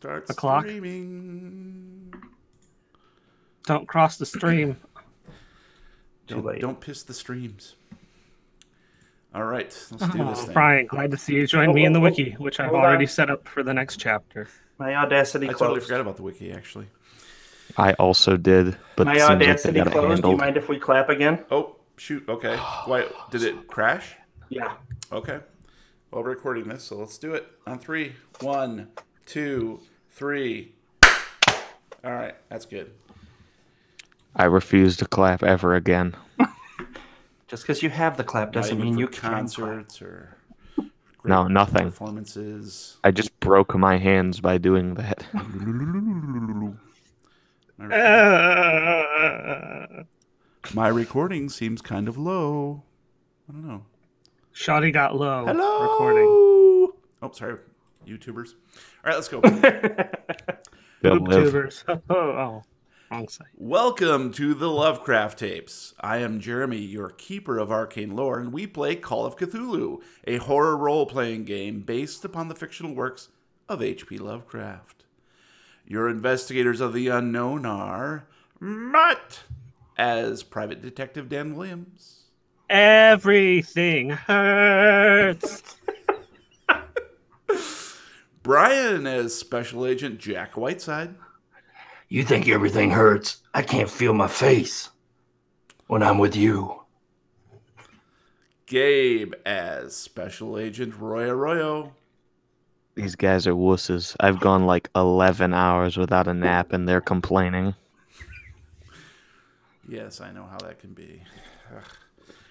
Start The clock. streaming. Don't cross the stream. Don't piss the streams. All right, let's do this thing. Brian, glad to see you join me in the wiki, which I've already set up for the next chapter. My Audacity I closed. totally forgot about the wiki, actually. I also did, but My it seems like they Audacity got it closed. Do you handled. mind if we clap again? Oh, shoot. Okay. Why did it crash? Yeah. Okay. Well, we're recording this, so let's do it on 3. 1, 2, 3. All right, that's good. I refuse to clap ever again. Just because you have the clap doesn't mean you can concerts or No, nothing. performances. I just broke my hands by doing that. My recording seems kind of low. I don't know. Shoddy got low. Hello. Recording. Oh, sorry, YouTubers. All right, let's go. They'll live. YouTubers. Oh, wrong site. Welcome to the Lovecraft Tapes. I am Jeremy, your keeper of arcane lore, and we play Call of Cthulhu, a horror role-playing game based upon the fictional works of H.P. Lovecraft. Your investigators of the unknown are Matt as Private Detective Dan Williams, Everything hurts. Brian as Special Agent Jack Whiteside, You think everything hurts. I can't feel my face when I'm with you. Gabe as Special Agent Roy Arroyo, These guys are wusses. I've gone like 11 hours without a nap and they're complaining. Yes, I know how that can be. Ugh.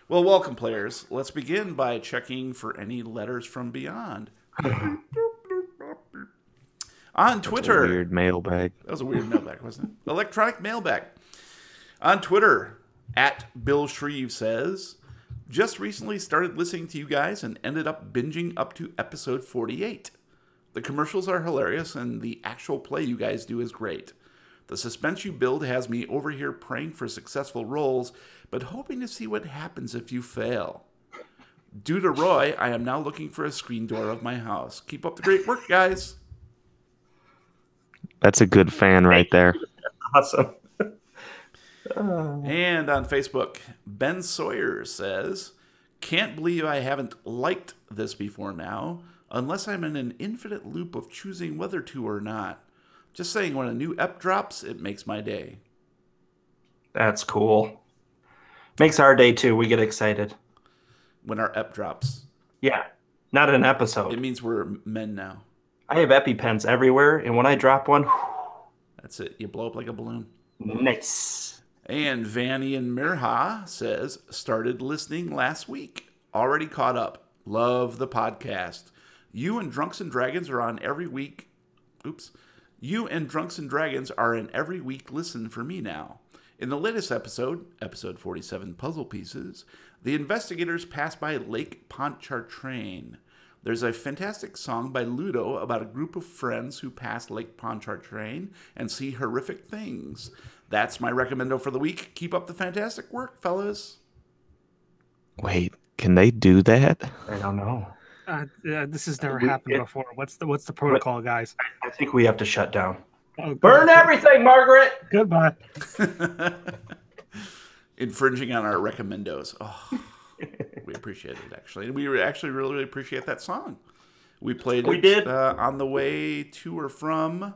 Well, welcome, players. Let's begin by checking for any letters from beyond. On Twitter. Weird mailbag. That was a weird mailbag, wasn't it? Electronic mailbag. On Twitter, at Bill Shreve says, just recently started listening to you guys and ended up binging up to episode 48. The commercials are hilarious and the actual play you guys do is great. The suspense you build has me over here praying for successful rolls, but hoping to see what happens if you fail. Due to Roy, I am now looking for a screen door of my house. Keep up the great work, guys. That's a good fan right there. Awesome. And on Facebook, Ben Sawyer says, can't believe I haven't liked this before now, unless I'm in an infinite loop of choosing whether to or not. Just saying, when a new ep drops, it makes my day. That's cool. Makes our day too. We get excited. When our ep drops, Yeah. Not an episode. it means we're men now. I have EpiPens everywhere, and when I drop one, That's it. You blow up like a balloon. nice. And Vanian Mirha says, started listening last week. Already caught up. Love the podcast. You and Drunks and Dragons are on every week. Oops. You and Drunks and Dragons are an every week listen for me now. In the latest episode, episode 47 Puzzle Pieces, the investigators pass by Lake Pontchartrain. There's a fantastic song by Ludo about a group of friends who pass Lake Pontchartrain and see horrific things. That's my recommendo for the week. Keep up the fantastic work, fellas. Wait, can they do that? I don't know. This has never happened before. What's the protocol, guys? I think we have to shut down. Oh, Burn everything, Margaret! Goodbye. Infringing on our recommendos. Oh, we appreciate it, actually. And we actually really appreciate that song. We played it on the way to or from,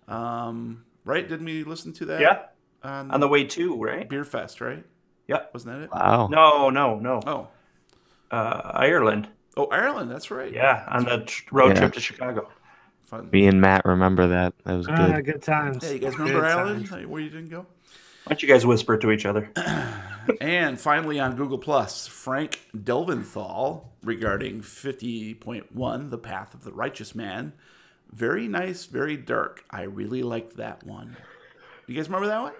right? Didn't we listen to that? Yeah. On the way to, right? Beer Fest, right? Yep. Wasn't that it? Wow. No. Oh. Ireland. Oh, Ireland, that's right. Yeah, on the road trip to Chicago. Fun. Me and Matt remember that. That was good. Good times. Hey, you guys remember Ireland? Where you didn't go? Why don't you guys whisper to each other? And finally on Google Plus, Frank Delventhal regarding 50.1, The Path of the Righteous Man. Very nice, very dark. I really liked that one. You guys remember that one?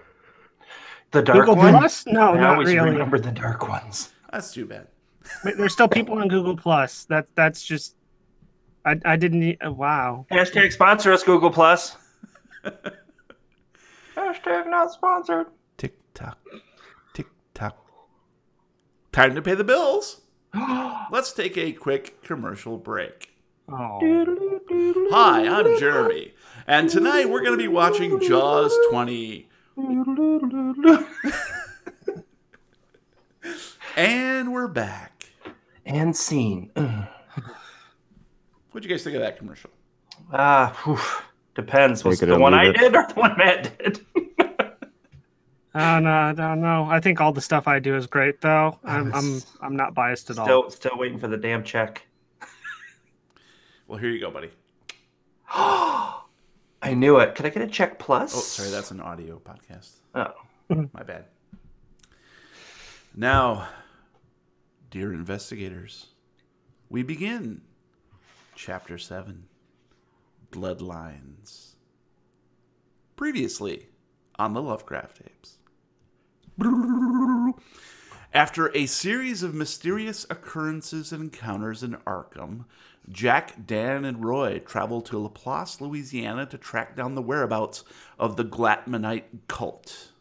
The dark Google one? Plus? No, I not always really. remember the dark ones. That's too bad. Wait, there's still people on Google Plus. That's just. I didn't. Wow. Hashtag sponsor us, Google Plus. Hashtag not sponsored. Tick tock, tick tock. Time to pay the bills. Let's take a quick commercial break. Oh. Hi, I'm Jeremy, And tonight we're going to be watching Jaws 20. And we're back. And scene. What'd you guys think of that commercial? Depends. Was Take it it the or one I leave it. did or the one Matt did? I don't know. I think all the stuff I do is great, though. I'm not biased at all. Still waiting for the damn check. Well, here you go, buddy. I knew it. Could I get a check plus? Oh, sorry, that's an audio podcast. Oh. My bad. Now, dear investigators, we begin Chapter 7, Bloodlines. Previously on the Lovecraft Tapes. After a series of mysterious occurrences and encounters in Arkham, Jack, Dan, and Roy travel to Laplace, Louisiana to track down the whereabouts of the Glatmanite cult.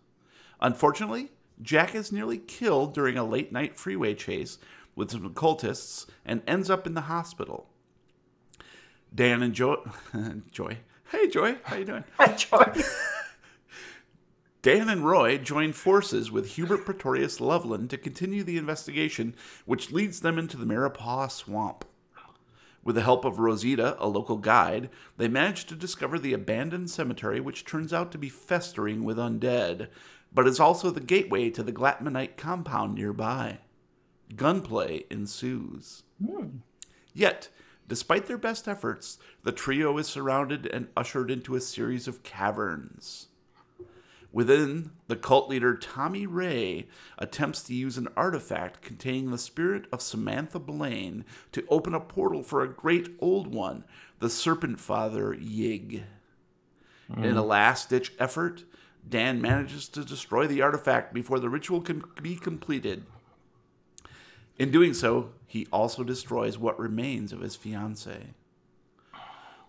Unfortunately, Jack is nearly killed during a late-night freeway chase with some occultists and ends up in the hospital. Dan and Joy... Hey, Joy. How you doing? Hi, Joy. Dan and Roy join forces with Hubert Pretorius Loveland to continue the investigation, which leads them into the Marapaw Swamp. With the help of Rosita, a local guide, they manage to discover the abandoned cemetery, which turns out to be festering with undead, but is also the gateway to the Glatmanite compound nearby. Gunplay ensues. Yet, despite their best efforts, the trio is surrounded and ushered into a series of caverns. Within, the cult leader Tommy Ray attempts to use an artifact containing the spirit of Samantha Blaine to open a portal for a great old one, the Serpent Father Yig. In a last-ditch effort, Dan manages to destroy the artifact before the ritual can be completed. In doing so, he also destroys what remains of his fiancée.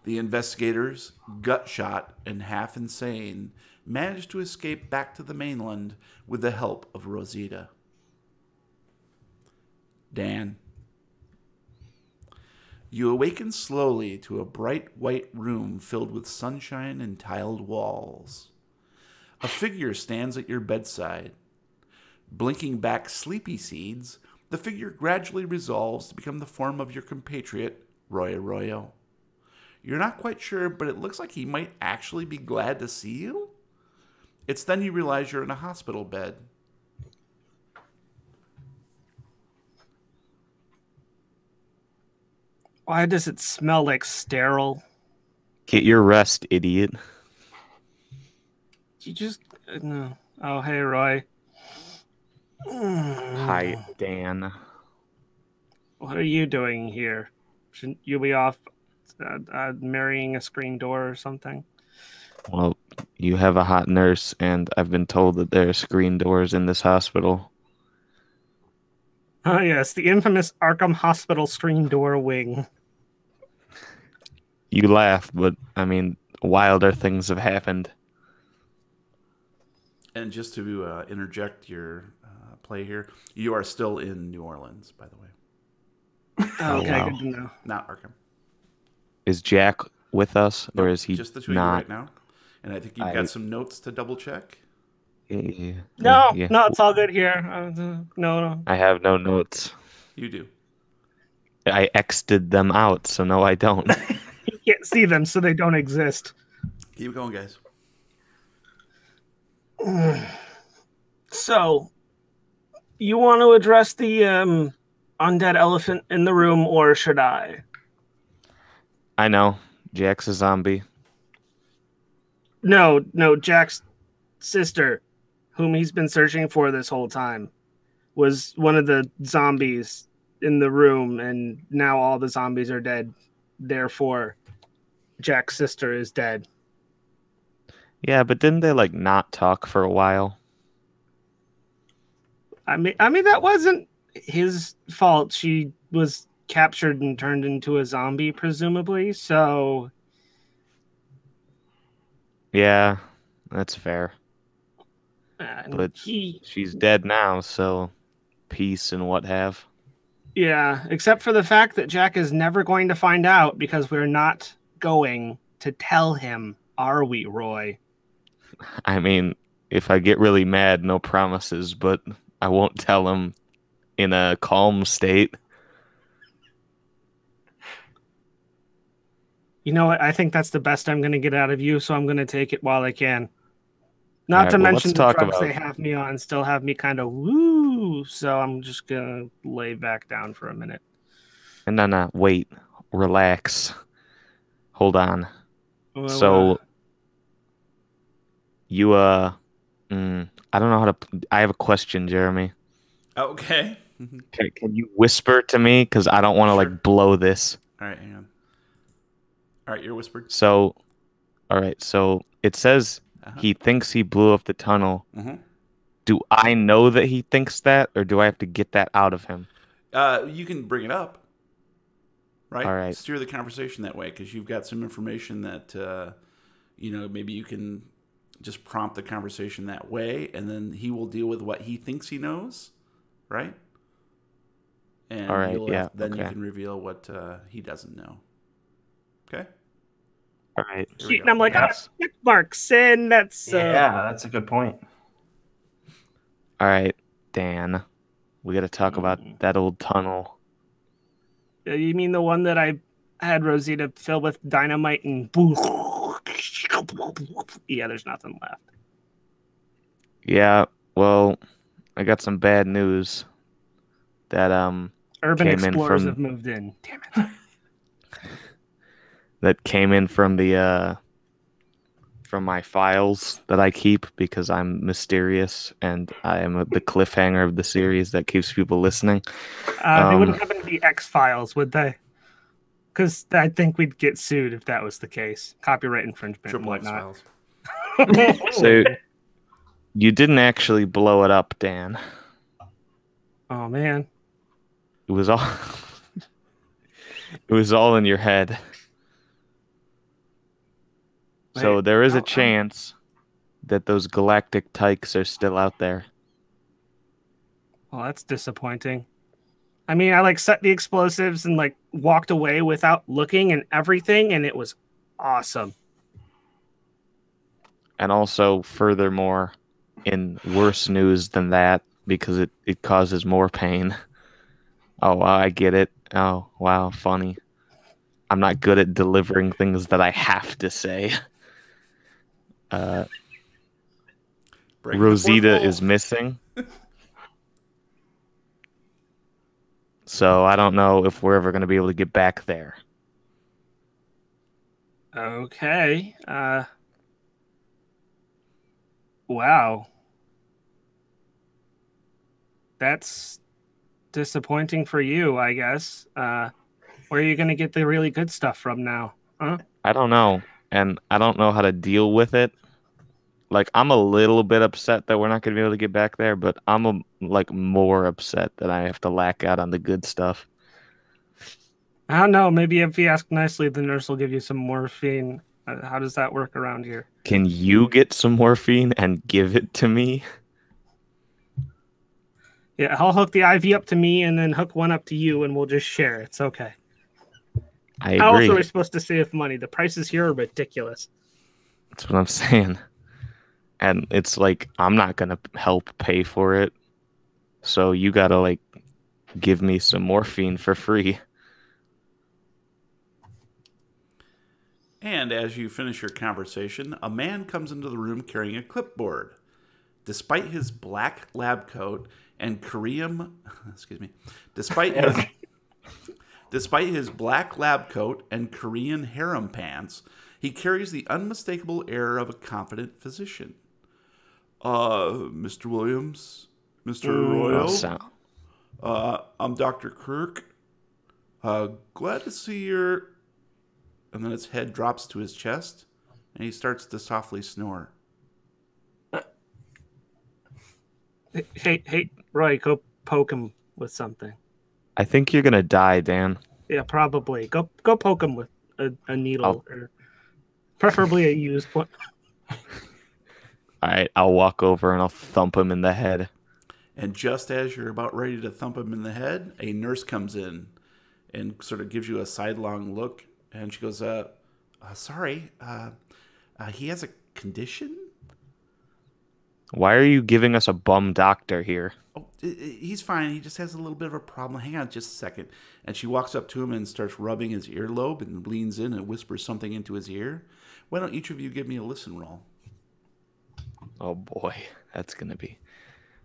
The investigators, gut-shot and half insane, manage to escape back to the mainland with the help of Rosita. Dan. You awaken slowly to a bright white room filled with sunshine and tiled walls. A figure stands at your bedside. Blinking back sleepy seeds, the figure gradually resolves to become the form of your compatriot, Roy Arroyo. You're not quite sure, but it looks like he might actually be glad to see you? It's then you realize you're in a hospital bed. Why does it smell like sterile? Get your rest, idiot. You just... No. Oh, hey, Roy. Hi, Dan. What are you doing here? Shouldn't you be off marrying a screen door or something? Well, you have a hot nurse, and I've been told that there are screen doors in this hospital. Oh, yes, the infamous Arkham Hospital screen door wing. You laugh, but, I mean, wilder things have happened. And just to interject your play here, you are still in New Orleans, by the way. Okay, wow. good to know. Not Arkham. Is Jack with us, or is he just the two of you not? right now? And I think you've got some notes to double check. No, Yeah. no, it's all good here. No. I have no notes. You do. I X'd them out, so no, I don't. You can't see them, so they don't exist. Keep going, guys. So, you want to address the undead elephant in the room, or should I? I know. Jack's a zombie. No, Jack's sister, whom he's been searching for this whole time, was one of the zombies in the room, and now all the zombies are dead. Therefore, Jack's sister is dead. Yeah, but didn't they, like, not talk for a while? I mean that wasn't his fault. She was captured and turned into a zombie, presumably, so... Yeah, that's fair. But He... she's dead now, so peace and what have. Yeah, except for the fact that Jack is never going to find out because we're not going to tell him. are we, Roy? I mean, if I get really mad, no promises, but I won't tell him in a calm state. You know what? I think that's the best I'm going to get out of you, so I'm going to take it while I can. All Not right, to well, mention let's the talk drugs about. they have me on still have me kind of woo, so I'm just going to lay back down for a minute. And then, wait, relax, hold on. Well, So you I don't know how to. I have a question, Jeremy. Okay. Can you whisper to me? Because I don't want to Sure. like blow this. All right, hang on. All right, you're whispered. So, all right. So it says he thinks he blew up the tunnel. Mm-hmm. Do I know that he thinks that, or do I have to get that out of him? You can bring it up, right? All right. Steer the conversation that way because you've got some information that, maybe you can just prompt the conversation that way, and then he will deal with what he thinks he knows, right? And All right, you okay. can reveal what he doesn't know. Okay? All right. and I'm like, check marks, and that's... Yeah, that's a good point. All right, Dan. We got to talk about that old tunnel. You mean the one that I had Rosita fill with dynamite and... Yeah, there's nothing left. Yeah, well, I got some bad news. That Urban came in explorers from have moved in. Damn it. that came in from the from my files that I keep because I'm mysterious and I am the cliffhanger of the series that keeps people listening. They wouldn't happen to be X-Files, would they? Because I think we'd get sued if that was the case. Copyright infringement and Triple X whatnot. files. So you didn't actually blow it up, Dan. Oh, man. It was all it was all in your head. So there is a chance that those galactic tykes are still out there. Well, that's disappointing. I mean, I set the explosives and walked away without looking and everything, and it was awesome. And also, furthermore, in worse news than that, because it causes more pain. Oh, wow, I get it. Oh, wow, funny. I'm not good at delivering things that I have to say. Rosita is missing. So I don't know if we're ever going to be able to get back there. Okay. Wow. That's disappointing for you, I guess. Where are you going to get the really good stuff from now? Huh? I don't know. And I don't know how to deal with it. I'm a little bit upset that we're not going to be able to get back there, but I'm more upset that I have to lack out on the good stuff. I don't know. Maybe if you ask nicely, the nurse will give you some morphine. How does that work around here? Can you get some morphine and give it to me? Yeah, I'll hook the IV up to me and then hook one up to you, and we'll just share. It's okay. I agree. How else are we supposed to save money? The prices here are ridiculous. That's what I'm saying. And it's I'm not going to help pay for it. So you got to give me some morphine for free. And as you finish your conversation, a man comes into the room carrying a clipboard. Despite his black lab coat and despite his black lab coat and Korean harem pants, he carries the unmistakable air of a confident physician. Mr. Williams, Mr. Royal, I'm Dr. Kirk. Glad to see your... And then his head drops to his chest, and he starts to softly snore. Hey, Roy, go poke him with something. I think you're going to die, Dan. Yeah, probably. Go poke him with a needle, or preferably a used one. All right, I'll walk over and I'll thump him in the head. And just as you're about ready to thump him in the head, a nurse comes in and sort of gives you a sidelong look. And she goes, sorry, He has a condition? Why are you giving us a bum doctor here? Oh, he's fine. He just has a little bit of a problem. Hang on just a second. And she walks up to him and starts rubbing his earlobe and leans in and whispers something into his ear. Why don't each of you give me a listen roll? Oh boy, that's gonna be.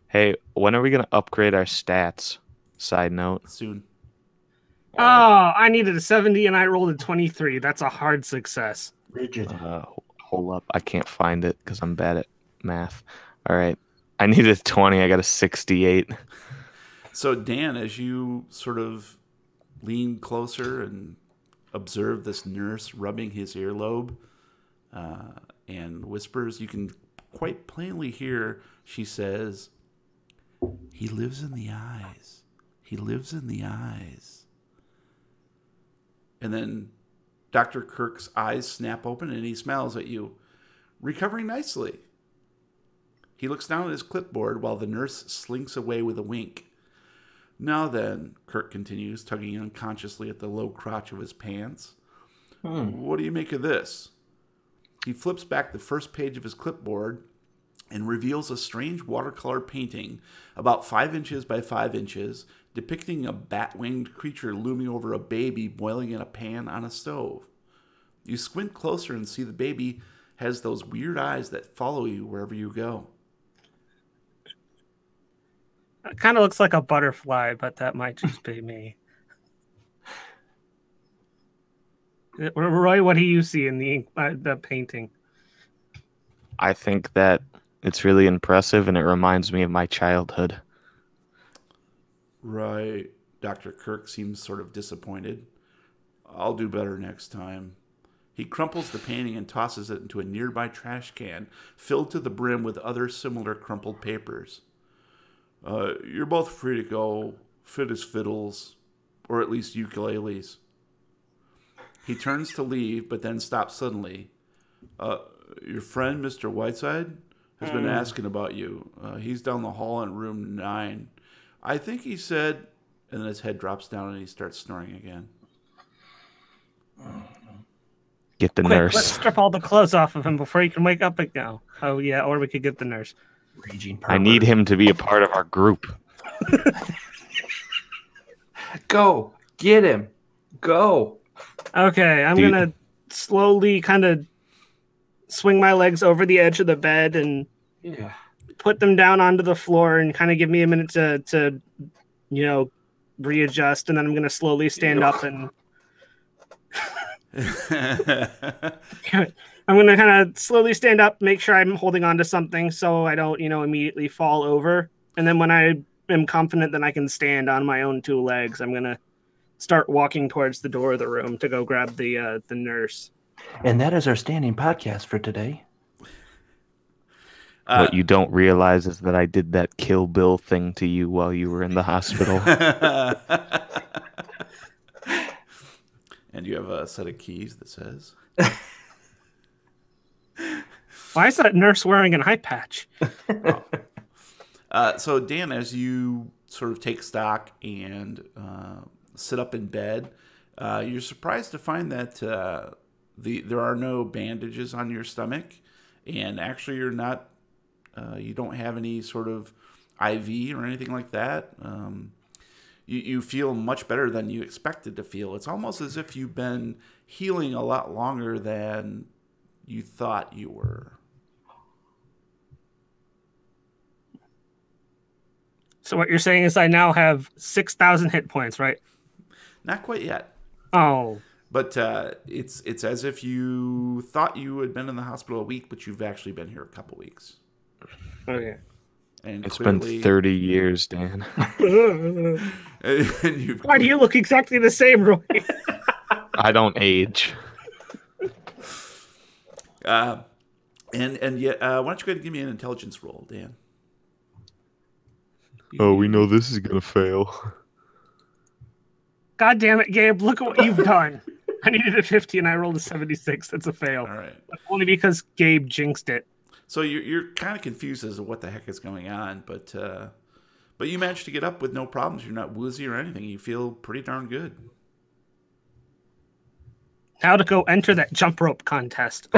Hey, when are we gonna upgrade our stats? Side note. Soon. Oh, I needed a 70 and I rolled a 23. That's a hard success. Rigid. Hold up, I can't find it because I'm bad at math. All right, I needed a 20. I got a 68. So Dan, as you sort of lean closer and observe this nurse rubbing his earlobe and whispers, you can quite plainly hear she says, "He lives in the eyes. He lives in the eyes." And then Dr. Kirk's eyes snap open and he smiles at you, recovering nicely. He looks down at his clipboard while the nurse slinks away with a wink. "Now then," Kirk continues, tugging unconsciously at the low crotch of his pants. "What do you make of this?" He flips back the first page of his clipboard and reveals a strange watercolor painting about 5 inches by 5 inches, depicting a bat-winged creature looming over a baby boiling in a pan on a stove. You squint closer and see the baby has those weird eyes that follow you wherever you go. It kind of looks like a butterfly, but that might just be me. Roy, what do you see in the painting? I think that it's really impressive, and it reminds me of my childhood. Right. Dr. Kirk seems sort of disappointed. "I'll do better next time." He crumples the painting and tosses it into a nearby trash can, filled to the brim with other similar crumpled papers. You're both free to go, fit as fiddles, or at least ukuleles." He turns to leave, but then stops suddenly. Your friend, Mr. Whiteside, has been asking about you. He's down the hall in room 9. I think he said..." And then his head drops down and he starts snoring again. Get the Quick, nurse. let's strip all the clothes off of him before he can wake up and go. Oh, yeah, or we could get the nurse. Raging I need him to be a part of our group. Go. Get him. Go. Okay, I'm Dude. going to slowly kind of swing my legs over the edge of the bed and Yeah. put them down onto the floor and kind of give me a minute to readjust. And then I'm going to slowly stand up and I'm going to kind of slowly stand up, make sure I'm holding on to something so I don't, immediately fall over. And then when I am confident that I can stand on my own 2 legs, I'm going to start walking towards the door of the room to go grab the nurse. And that is our standing podcast for today. What you don't realize is that I did that Kill Bill thing to you while you were in the hospital. And you have a set of keys that says... Why is that nurse wearing an eye patch? So Dan, as you sort of take stock and sit up in bed, you're surprised to find that there are no bandages on your stomach, and actually you're not. You don't have any sort of IV or anything like that. You feel much better than you expected to feel. It's almost as if you've been healing a lot longer than you thought you were. So what you're saying is I now have 6,000 hit points, right? Not quite yet. Oh. But it's as if you thought you had been in the hospital a week, but you've actually been here a couple weeks. Okay. And It's clearly, been 30 years, Dan. and you've, Why do you look exactly the same, Roy? I don't age. and yet, why don't you go ahead and give me an intelligence roll, Dan? Oh, we know this is going to fail. God damn it, Gabe, look at what you've done. I needed a 50 and I rolled a 76. That's a fail. All right. Only because Gabe jinxed it. So you're kind of confused as to what the heck is going on, but you managed to get up with no problems. You're not woozy or anything. You feel pretty darn good. Now to go enter that jump rope contest.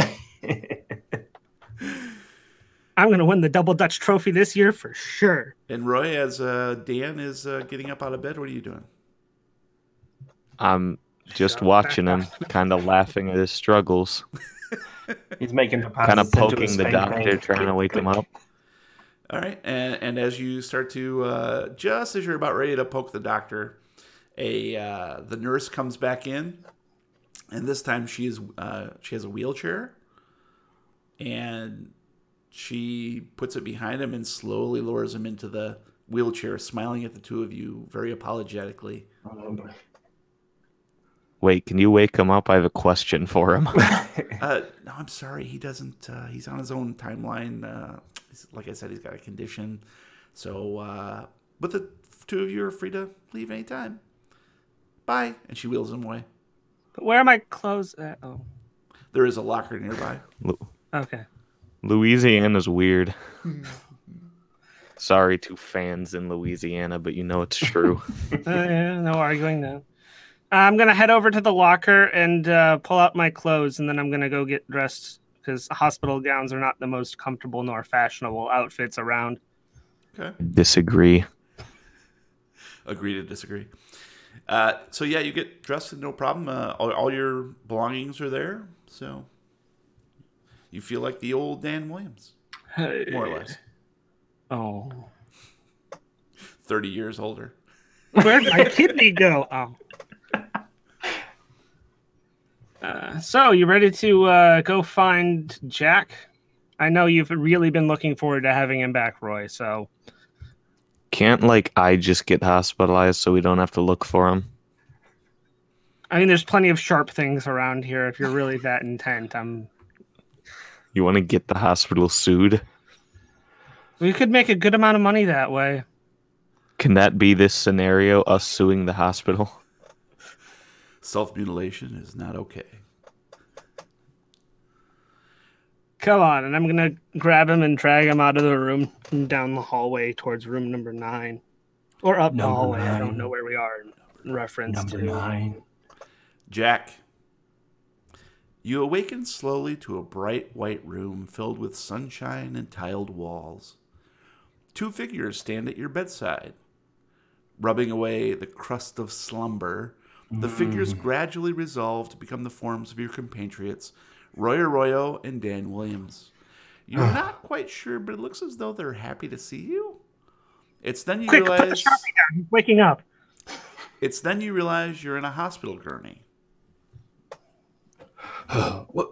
I'm going to win the Double Dutch Trophy this year for sure. And Roy, as Dan is getting up out of bed, what are you doing? I'm just watching him, kind of laughing at his struggles. He's making Kind of poking the doctor, trying to wake him up. All right, and as you start to, just as you're about ready to poke the doctor, the nurse comes back in, and this time she has a wheelchair, and she puts it behind him and slowly lowers him into the wheelchair, smiling at the two of you very apologetically. Wait, can you wake him up? I have a question for him. No, I'm sorry. He doesn't. He's on his own timeline. Like I said, he's got a condition. So, but the two of you are free to leave anytime. Bye. And she wheels him away. But where are my clothes at? Oh. There is a locker nearby. Okay. Louisiana's weird. Sorry to fans in Louisiana, but you know it's true. Yeah, no arguing now. I'm going to head over to the locker and pull out my clothes, and then I'm going to go get dressed because hospital gowns are not the most comfortable nor fashionable outfits around. Okay. Disagree. Agree to disagree. So, yeah, you get dressed and no problem. All your belongings are there. So you feel like the old Dan Williams, more or less. Oh. 30 years older. Where'd my kidney go? Oh. So, you ready to go find Jack? I know you've really been looking forward to having him back, Roy, so... Can't, I just get hospitalized so we don't have to look for him? I mean, there's plenty of sharp things around here if you're really that intent. You want to get the hospital sued? We could make a good amount of money that way. Can that be this scenario, us suing the hospital? Self-mutilation is not okay. Come on, and I'm going to grab him and drag him out of the room and down the hallway towards room number 9. Or up the hallway. 9. I don't know where we are in reference number to. 9. Jack, you awaken slowly to a bright white room filled with sunshine and tiled walls. 2 figures stand at your bedside. Rubbing away the crust of slumber, the figures gradually resolve to become the forms of your compatriots, Roy Arroyo and Dan Williams. You're not quite sure, but it looks as though they're happy to see you. It's then you Quick, realize... put the Sharpie down. He's waking up. It's then you realize you're in a hospital gurney. What?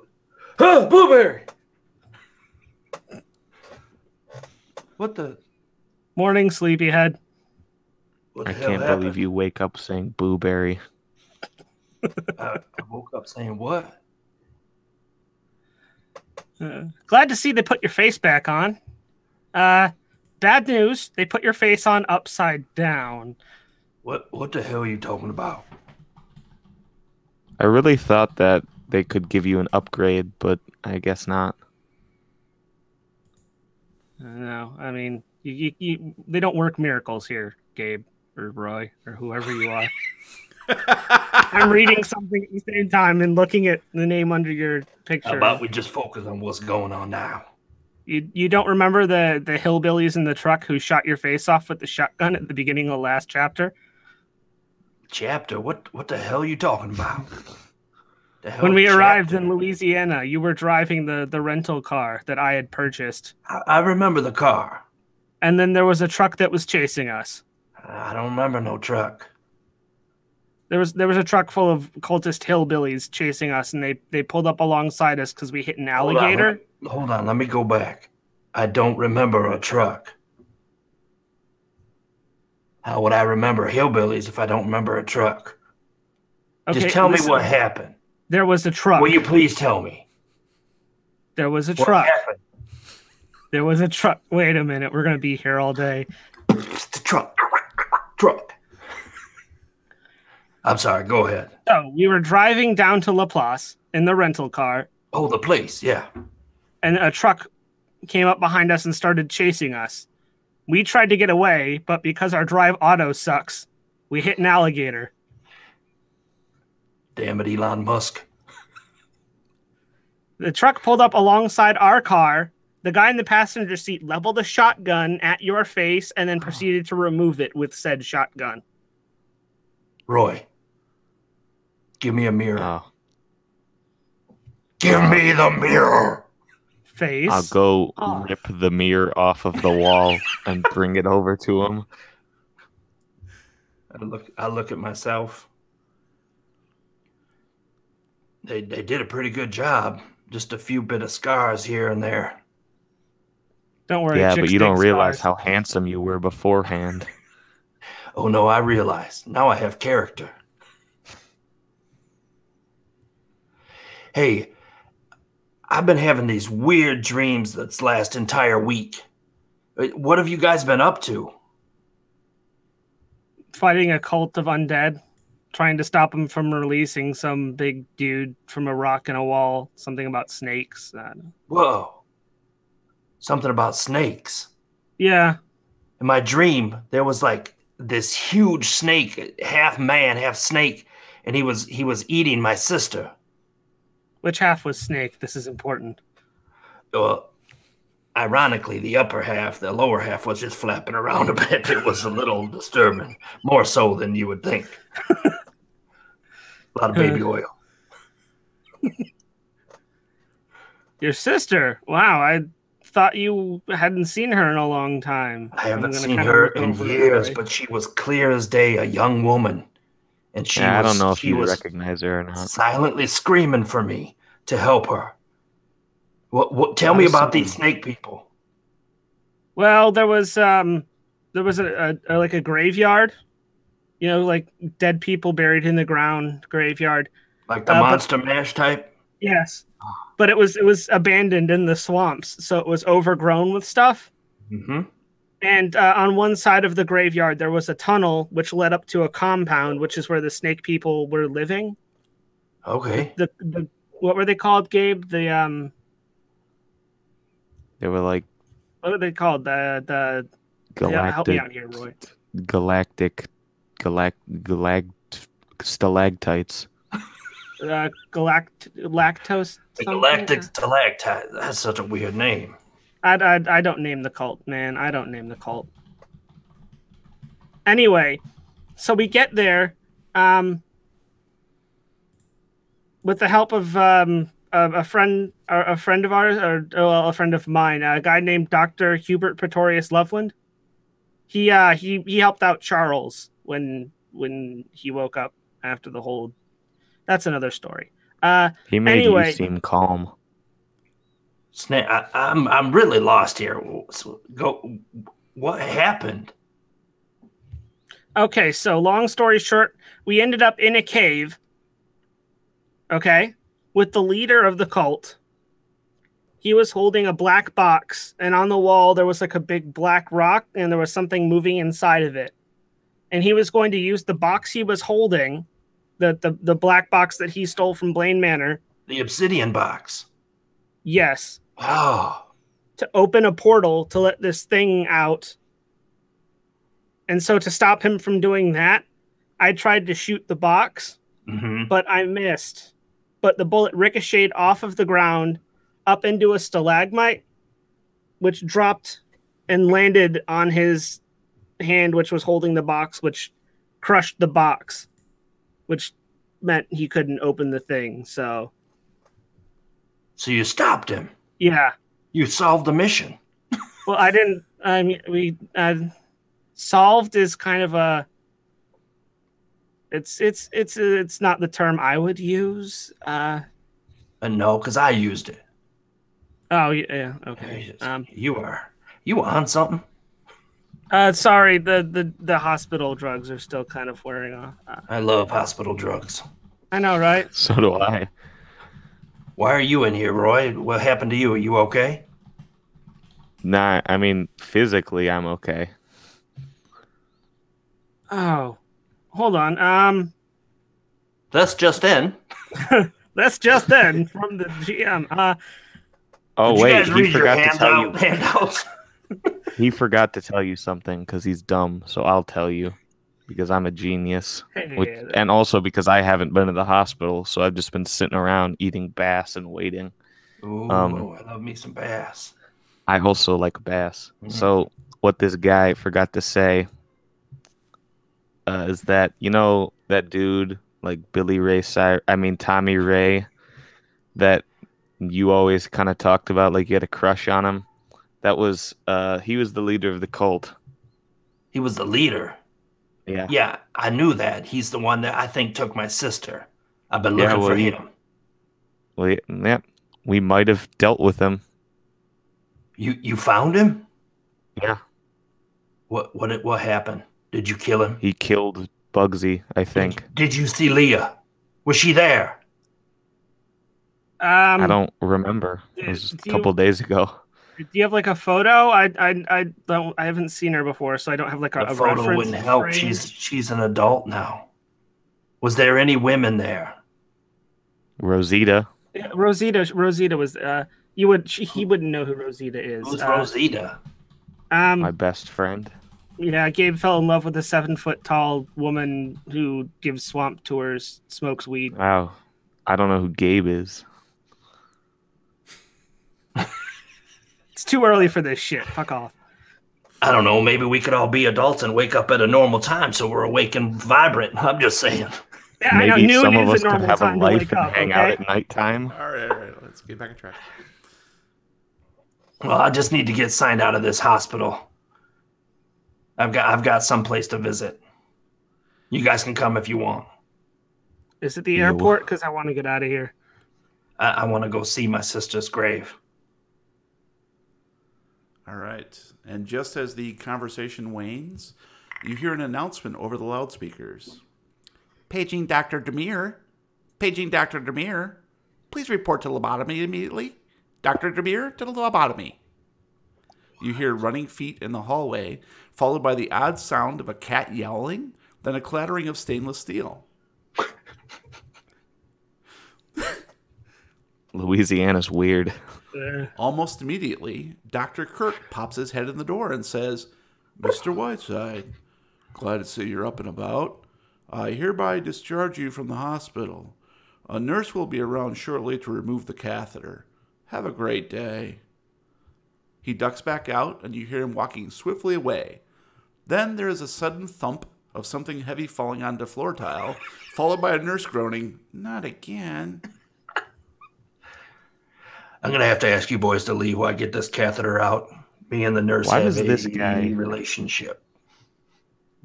Blueberry! What the... Morning, sleepyhead. I can't believe you wake up saying blueberry. I woke up saying what? Glad to see they put your face back on. Bad news, they put your face on upside down. What the hell are you talking about? I really thought that they could give you an upgrade, but I guess not. No, I mean, they don't work miracles here, Gabe or Roy or whoever you are. I'm reading something at the same time and looking at the name under your picture. How about we just focus on what's going on now? You don't remember the hillbillies in the truck who shot your face off with the shotgun at the beginning of the last chapter? Chapter? What the hell are you talking about? When we arrived in Louisiana, you were driving the rental car that I had purchased. I remember the car. And then there was a truck that was chasing us. I don't remember no truck. There was a truck full of cultist hillbillies chasing us, and they pulled up alongside us because we hit an alligator. Hold on, let me go back. I don't remember a truck. How would I remember hillbillies if I don't remember a truck? Okay, just tell me what happened. There was a truck. Will you please tell me? There was a what truck. Happened? There was a truck. Wait a minute. We're going to be here all day. It's the truck. Truck. I'm sorry. Go ahead. So we were driving down to Laplace in the rental car. Oh, the place. Yeah. And a truck came up behind us and started chasing us. We tried to get away, but because our drive auto sucks, we hit an alligator. Damn it, Elon Musk. The truck pulled up alongside our car, The guy in the passenger seat leveled a shotgun at your face and then proceeded to remove it with said shotgun. Roy, give me a mirror. Oh, Give me the mirror. Face. I'll go Oh. rip the mirror off of the wall and bring it over to him. I look at myself. They did a pretty good job. Just a few bit of scars here and there. Don't worry. Yeah, but you don't chicks realize scars. how handsome you were beforehand. Oh no, I realize. Now I have character. Hey, I've been having these weird dreams this last entire week. What have you guys been up to? Fighting a cult of undead, trying to stop him from releasing some big dude from a rock in a wall. Something about snakes. Whoa. Something about snakes. Yeah. In my dream, there was like this huge snake, half man, half snake, and he was eating my sister. Which half was snake? This is important. Well, ironically, the upper half, the lower half was just flapping around a bit. It was a little disturbing, more so than you would think. A lot of baby oil. Your sister. Wow, I thought you hadn't seen her in a long time. I haven't I'm gonna seen kinda her look in over years, Roy. but she was clear as day, a young woman. And she Yeah, I was, don't know if she you was recognize her or not. silently screaming for me to help her. Tell me about these snake people. Well, there was a like a graveyard, like dead people buried in the ground graveyard. Like the Monster Mash type? Yes, but it was abandoned in the swamps, so it was overgrown with stuff. Mm-hmm. And on one side of the graveyard, there was a tunnel which led up to a compound, which is where the snake people were living. Okay. The what were they called, Gabe? The They were like what were they called? The help me out here, Roy. stalactites. Lactose. The Galactic Stalactite. That's such a weird name. I don't name the cult, man. I don't name the cult. Anyway, so we get there with the help of a friend of ours, a friend of mine, a guy named Dr. Hubert Pretorius Loveland. He helped out Charles when he woke up after the whole. That's another story. He made anyway, you seem calm. Snake, I'm really lost here. What happened? Okay, so long story short, we ended up in a cave. Okay, with the leader of the cult. He was holding a black box, and on the wall there was like a big black rock, and there was something moving inside of it. And he was going to use the box he was holding, the black box that he stole from Blaine Manor. The obsidian box. Yes. Oh. To open a portal to let this thing out. And so to stop him from doing that, I tried to shoot the box, but I missed. But the bullet ricocheted off of the ground up into a stalagmite, which dropped and landed on his hand, which was holding the box, which crushed the box, which meant he couldn't open the thing. So you stopped him. Yeah. You solved the mission. Well, I didn't. I mean, we solved is kind of a. It's not the term I would use. No, because I used it. Oh yeah, okay. You were on something. Sorry, the hospital drugs are still kind of wearing off. I love hospital drugs. I know, right? So do I. Why are you in here, Roy? What happened to you? Are you okay? Nah, I mean, physically, I'm okay. Oh, hold on. That's just in. That's just in from the GM. Oh, wait, you guys read he forgot to tell you. handouts? He forgot to tell you something because he's dumb, so I'll tell you because I'm a genius. And also because I haven't been to the hospital, so I've just been sitting around eating bass and waiting. Ooh, I love me some bass. I also like bass. Mhm. So what this guy forgot to say is that that dude like Tommy Ray that you always kind of talked about, like you had a crush on him. That was he was the leader of the cult. He was the leader. Yeah. Yeah, I knew that. He's the one that I think took my sister. I've been Yeah, looking well, for him. Yeah, we might have dealt with him. You found him? Yeah. What happened? Did you kill him? He killed Bugsy, I think. Did you see Leah? Was she there? I don't remember. It was a couple days ago. Do you have like a photo? I haven't seen her before, so I don't have like a photo reference wouldn't help. frame. She's an adult now. Was there any women there? Rosita. Yeah, Rosita was. He wouldn't know who Rosita is. Who's Rosita? My best friend. Yeah, Gabe fell in love with a 7-foot-tall woman who gives swamp tours, smokes weed. Wow. I don't know who Gabe is. It's too early for this shit. Fuck off. I don't know. Maybe we could all be adults and wake up at a normal time so we're awake and vibrant. I'm just saying. Yeah, Maybe I know. Noon some of is us a could normal have a time to life wake and up. hang Okay? out at nighttime. All right. Let's get back on track. Well, I just need to get signed out of this hospital. I've got some place to visit. You guys can come if you want. Is it the Ew. airport? Because I want to get out of here. I want to go see my sister's grave. All right. And just as the conversation wanes, you hear an announcement over the loudspeakers. Paging Dr. Demir. Paging Dr. Demir. Please report to lobotomy immediately. Dr. Demir to the lobotomy. You hear running feet in the hallway, followed by the odd sound of a cat yowling, then a clattering of stainless steel. Louisiana's weird. Almost immediately, Dr. Kirk pops his head in the door and says, Mr. Whiteside, glad to see you're up and about. I hereby discharge you from the hospital. A nurse will be around shortly to remove the catheter. Have a great day. He ducks back out, and you hear him walking swiftly away. Then there is a sudden thump of something heavy falling onto floor tile, followed by a nurse groaning, Not again. I'm going to have to ask you boys to leave while I get this catheter out. Me and the nurse Why have does this guy- relationship.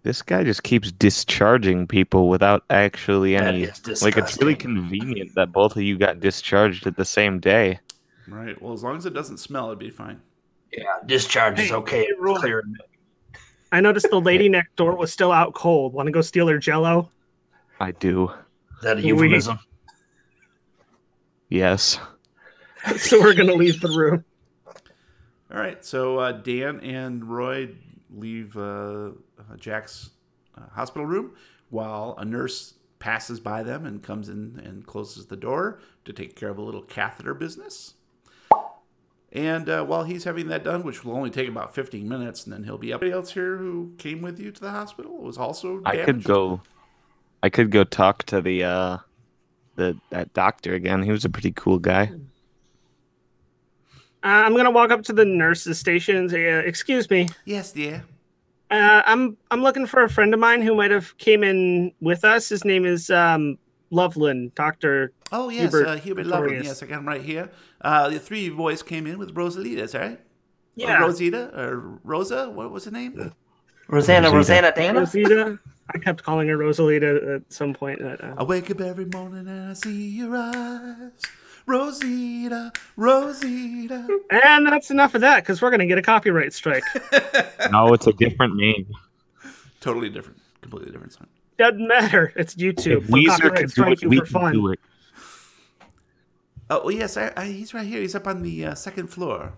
This guy just keeps discharging people without actually That any... is Like, it's really disgusting. convenient that both of you got discharged at the same day. Right. Well, as long as it doesn't smell, it'd be fine. Yeah, discharge is Hey, okay. hey, It's Roy. clear. I noticed the lady next door was still out cold. Want to go steal her Jello? I do. Is that a euphemism? Yes. So we're gonna leave the room. All right. So Dan and Roy leave Jack's hospital room while a nurse passes by them and comes in and closes the door to take care of a little catheter business. And while he's having that done, which will only take about 15 minutes, and then he'll be up. Anybody else here who came with you to the hospital was also damaged? I could go talk to that doctor again. He was a pretty cool guy. I'm gonna walk up to the nurse's station and say, "Excuse me, Yes, dear. I'm looking for a friend of mine who might have came in with us. His name is Loveland, Doctor." Oh, yes, Hubert Loveland. Pretorius. Yes, I got him right here. The three boys came in with Rosalita's, right? Yeah, Or Rosita? Or Rosa? What was her name? Rosanna Dana? Rosita. I kept calling her Rosalita at some point. I wake up every morning and I see your eyes. Rosita, Rosita. And that's enough of that, because we're gonna get a copyright strike. No, it's a different name. Totally different. Completely different song. Doesn't matter. It's YouTube. If They'll Weezer copyright can do strike it, you we for can fun. do it. Oh, well, yes, he's right here. He's up on the second floor.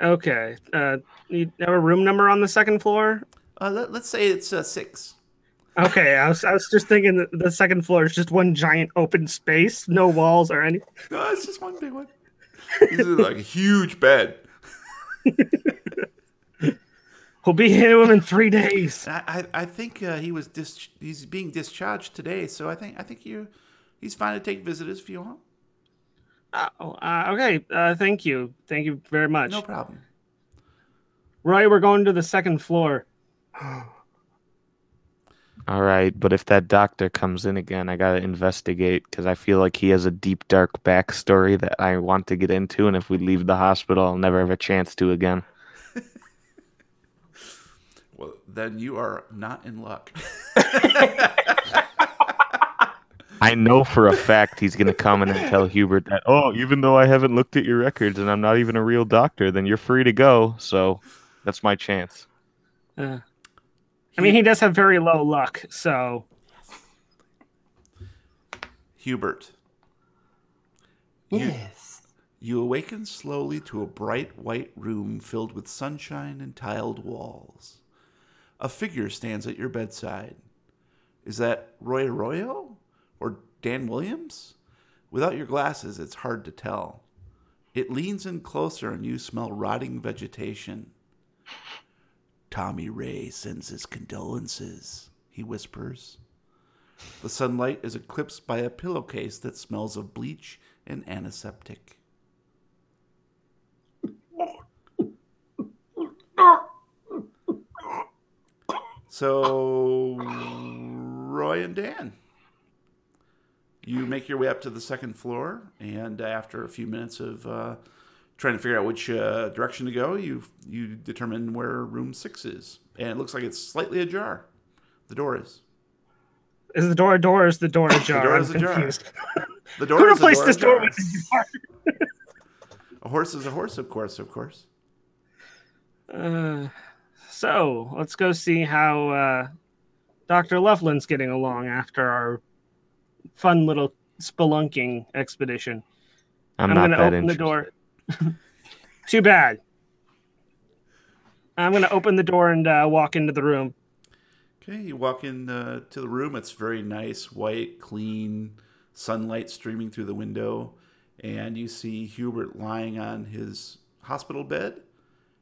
Okay. You have a room number on the second floor? Let's say it's 6. Okay, I was just thinking that the second floor is just one giant open space, no walls or anything. No, it's just one big one. This is like a huge bed. We'll be here in 3 days. I think he's being discharged today, so I think he's fine to take visitors if you want. Okay. Thank you. Thank you very much. No problem. Roy, we're going to the second floor. All right, but if that doctor comes in again, I gotta investigate because I feel like he has a deep, dark backstory that I want to get into, and if we leave the hospital, I'll never have a chance to again. Well, then you are not in luck. I know for a fact he's gonna come in and tell Hubert that, oh, even though I haven't looked at your records and I'm not even a real doctor, then you're free to go. So that's my chance. I mean, he does have very low luck, so... Hubert. Yes. You awaken slowly to a bright white room filled with sunshine and tiled walls. A figure stands at your bedside. Is that Roy Arroyo or Dan Williams? Without your glasses, it's hard to tell. It leans in closer and you smell rotting vegetation. Tommy Ray sends his condolences, he whispers. The sunlight is eclipsed by a pillowcase that smells of bleach and antiseptic. So, Roy and Dan, you make your way up to the second floor, and after a few minutes of trying to figure out which direction to go, you determine where room 6 is. And it looks like it's slightly ajar. The door is. Is the door a door or is the door ajar? The door I'm is ajar. confused. The door Who is replaced this door ajar. with a jar? A horse is a horse, of course, of course. So, let's go see how Dr. Loveland's getting along after our fun little spelunking expedition. I'm going not to that open the interested. door. Too bad. I'm going to open the door and walk into the room. Okay, you walk in to the room. It's very nice, white, clean, sunlight streaming through the window. And you see Hubert lying on his hospital bed.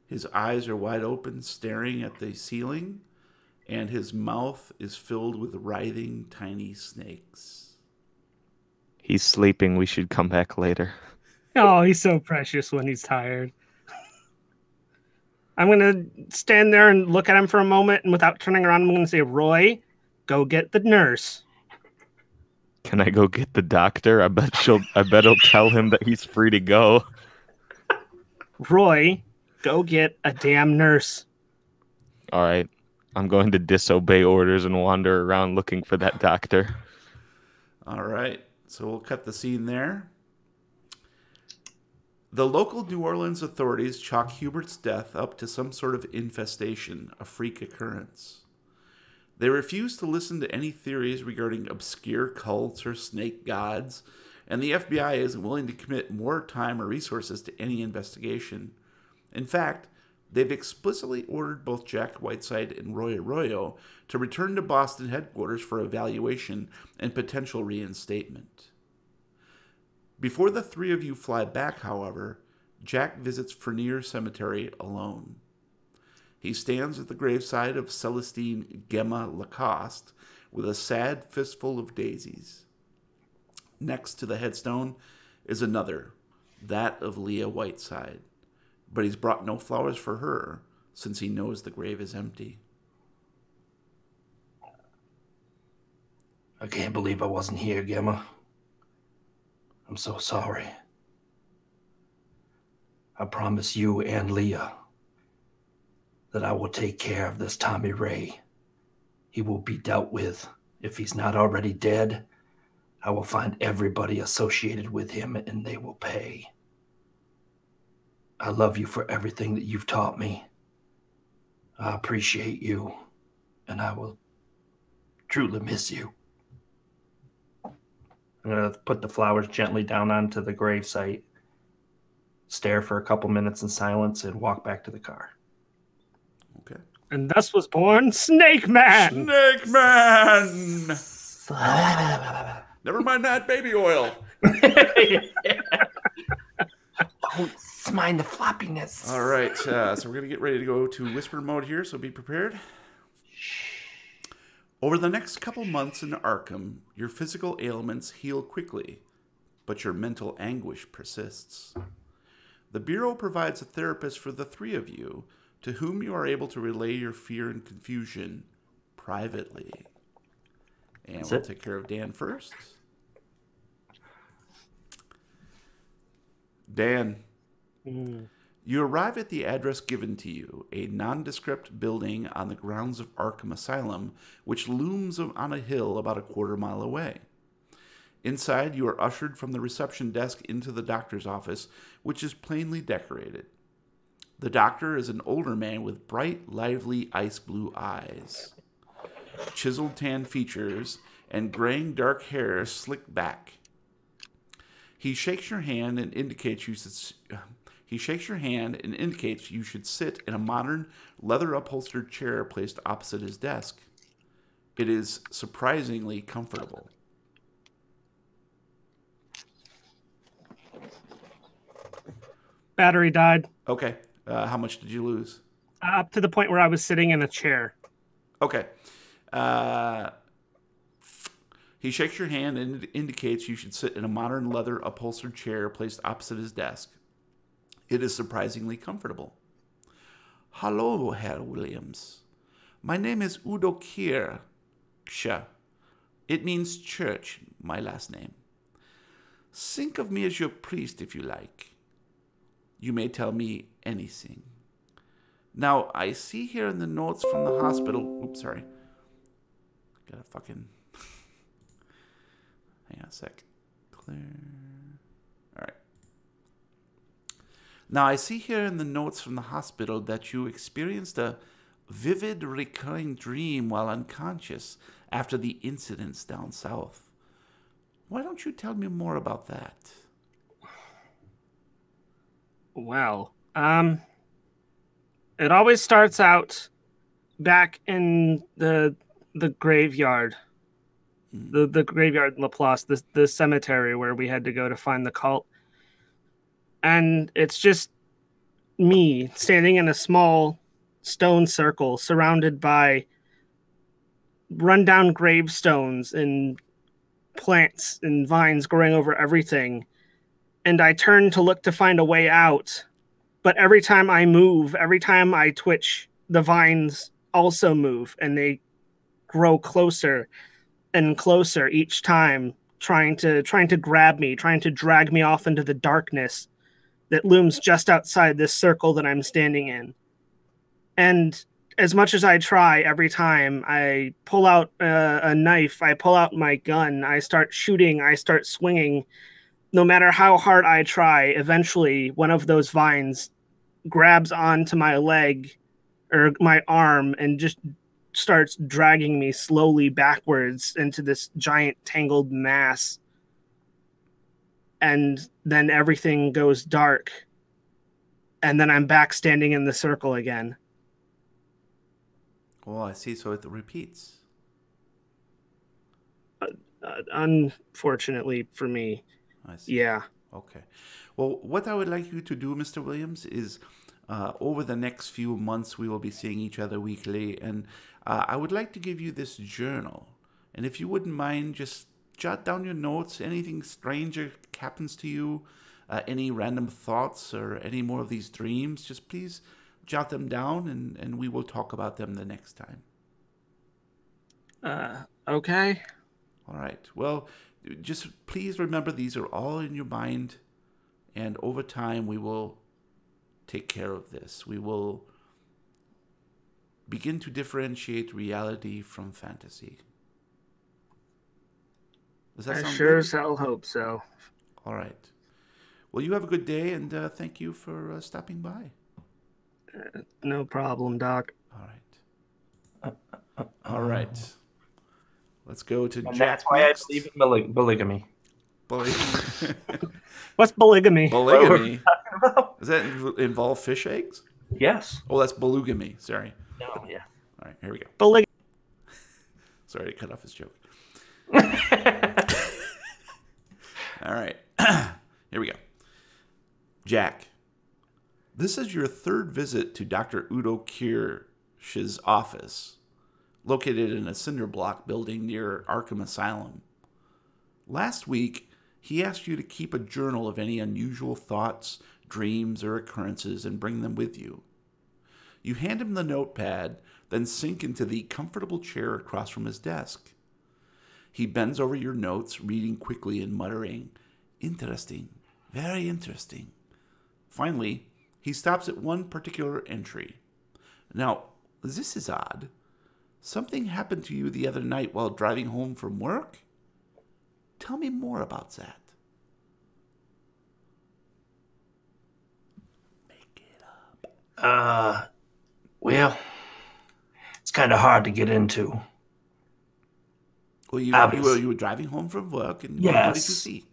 His eyes are wide open, staring at the ceiling. And his mouth is filled with writhing, tiny snakes. He's sleeping. We should come back later. Oh, he's so precious when he's tired. I'm going to stand there and look at him for a moment, and without turning around, I'm going to say, Roy, go get the nurse. Can I go get the doctor? I bet he'll tell him that he's free to go. Roy, go get a damn nurse. All right. I'm going to disobey orders and wander around looking for that doctor. All right, so we'll cut the scene there. The local New Orleans authorities chalk Hubert's death up to some sort of infestation, a freak occurrence. They refuse to listen to any theories regarding obscure cults or snake gods, and the FBI isn't willing to commit more time or resources to any investigation. In fact, they've explicitly ordered both Jack Whiteside and Roy Arroyo to return to Boston headquarters for evaluation and potential reinstatement. Before the three of you fly back, however, Jack visits Fernier Cemetery alone. He stands at the graveside of Celestine Gemma Lacoste with a sad fistful of daisies. Next to the headstone is another, that of Leah Whiteside, but he's brought no flowers for her since he knows the grave is empty. I can't believe I wasn't here, Gemma. I'm so sorry. I promise you and Leah that I will take care of this Tommy Ray. He will be dealt with. If he's not already dead, I will find everybody associated with him and they will pay. I love you for everything that you've taught me. I appreciate you, and I will truly miss you. I'm going to put the flowers gently down onto the gravesite, stare for a couple minutes in silence, and walk back to the car. Okay. And thus was born Snake Man. Snake Man! Never mind that baby oil. Don't mind the floppiness. All right, so we're going to get ready to go to whisper mode here, so be prepared. Over the next couple months in Arkham, your physical ailments heal quickly, but your mental anguish persists. The Bureau provides a therapist for the three of you, to whom you are able to relay your fear and confusion privately. And we'll take care of Dan first. Dan, you arrive at the address given to you, a nondescript building on the grounds of Arkham Asylum, which looms on a hill about a quarter-mile away. Inside, you are ushered from the reception desk into the doctor's office, which is plainly decorated. The doctor is an older man with bright, lively, ice-blue eyes, chiseled tan features, and graying dark hair slicked back. He shakes your hand and indicates you should sit in a modern, leather-upholstered chair placed opposite his desk. It is surprisingly comfortable. Battery died. Okay. How much did you lose? Up to the point where I was sitting in a chair. Okay. He shakes your hand and indicates you should sit in a modern leather upholstered chair placed opposite his desk. It is surprisingly comfortable. Hello, Herr Williams. My name is Udo Kier. Ksha. It means church, my last name. Think of me as your priest if you like. You may tell me anything. Now, I see here in the notes from the hospital... Oops, sorry. Gotta fucking... Hang on a sec. Clear. All right. Now, I see here in the notes from the hospital that you experienced a vivid recurring dream while unconscious after the incidents down south. Why don't you tell me more about that? Well, it always starts out back in the graveyard. The graveyard in Laplace, the cemetery where we had to go to find the cult. And it's just me standing in a small stone circle surrounded by rundown gravestones and plants and vines growing over everything. And I turn to look to find a way out. But every time I move, every time I twitch, the vines also move and they grow closer and closer each time, trying to grab me, trying to drag me off into the darkness that looms just outside this circle that I'm standing in. And as much as I try, every time I pull out a knife, I pull out my gun, I start shooting, I start swinging. No matter how hard I try, eventually one of those vines grabs onto my leg or my arm and just starts dragging me slowly backwards into this giant tangled mass. And then everything goes dark. And then I'm back standing in the circle again. Oh, I see. So it repeats. Unfortunately for me. I see. Yeah. Okay. Well, what I would like you to do, Mr. Williams, is over the next few months, we will be seeing each other weekly. And I would like to give you this journal. And if you wouldn't mind, just jot down your notes. Anything strange happens to you, any random thoughts or any more of these dreams, just please jot them down and we will talk about them the next time. Okay. All right. Well, just please remember these are all in your mind, and over time we will take care of this. We will begin to differentiate reality from fantasy. Does that sound sure good? as hell hope so. All right. Well, you have a good day, and thank you for stopping by. No problem, Doc. All right. All right. Let's go to And Jack. that's why I next. believe in polygamy. What's polygamy? Polygamy. Does that involve fish eggs? Yes. Oh, that's belugamy. Sorry. No, yeah. All right, here we go. Polygamy. Sorry to cut off his joke. All right. Here we go. Jack, this is your third visit to Dr. Udo Kirsch's office, located in a cinder block building near Arkham Asylum. Last week, He asks you to keep a journal of any unusual thoughts, dreams, or occurrences and bring them with you. You hand him the notepad, then sink into the comfortable chair across from his desk. He bends over your notes, reading quickly and muttering, "Interesting, very interesting." Finally, he stops at one particular entry. "Now, this is odd. Something happened to you the other night while driving home from work? Tell me more about that." Make it up. Well, it's kind of hard to get into. Well, you were driving home from work, and Yes. what did you see?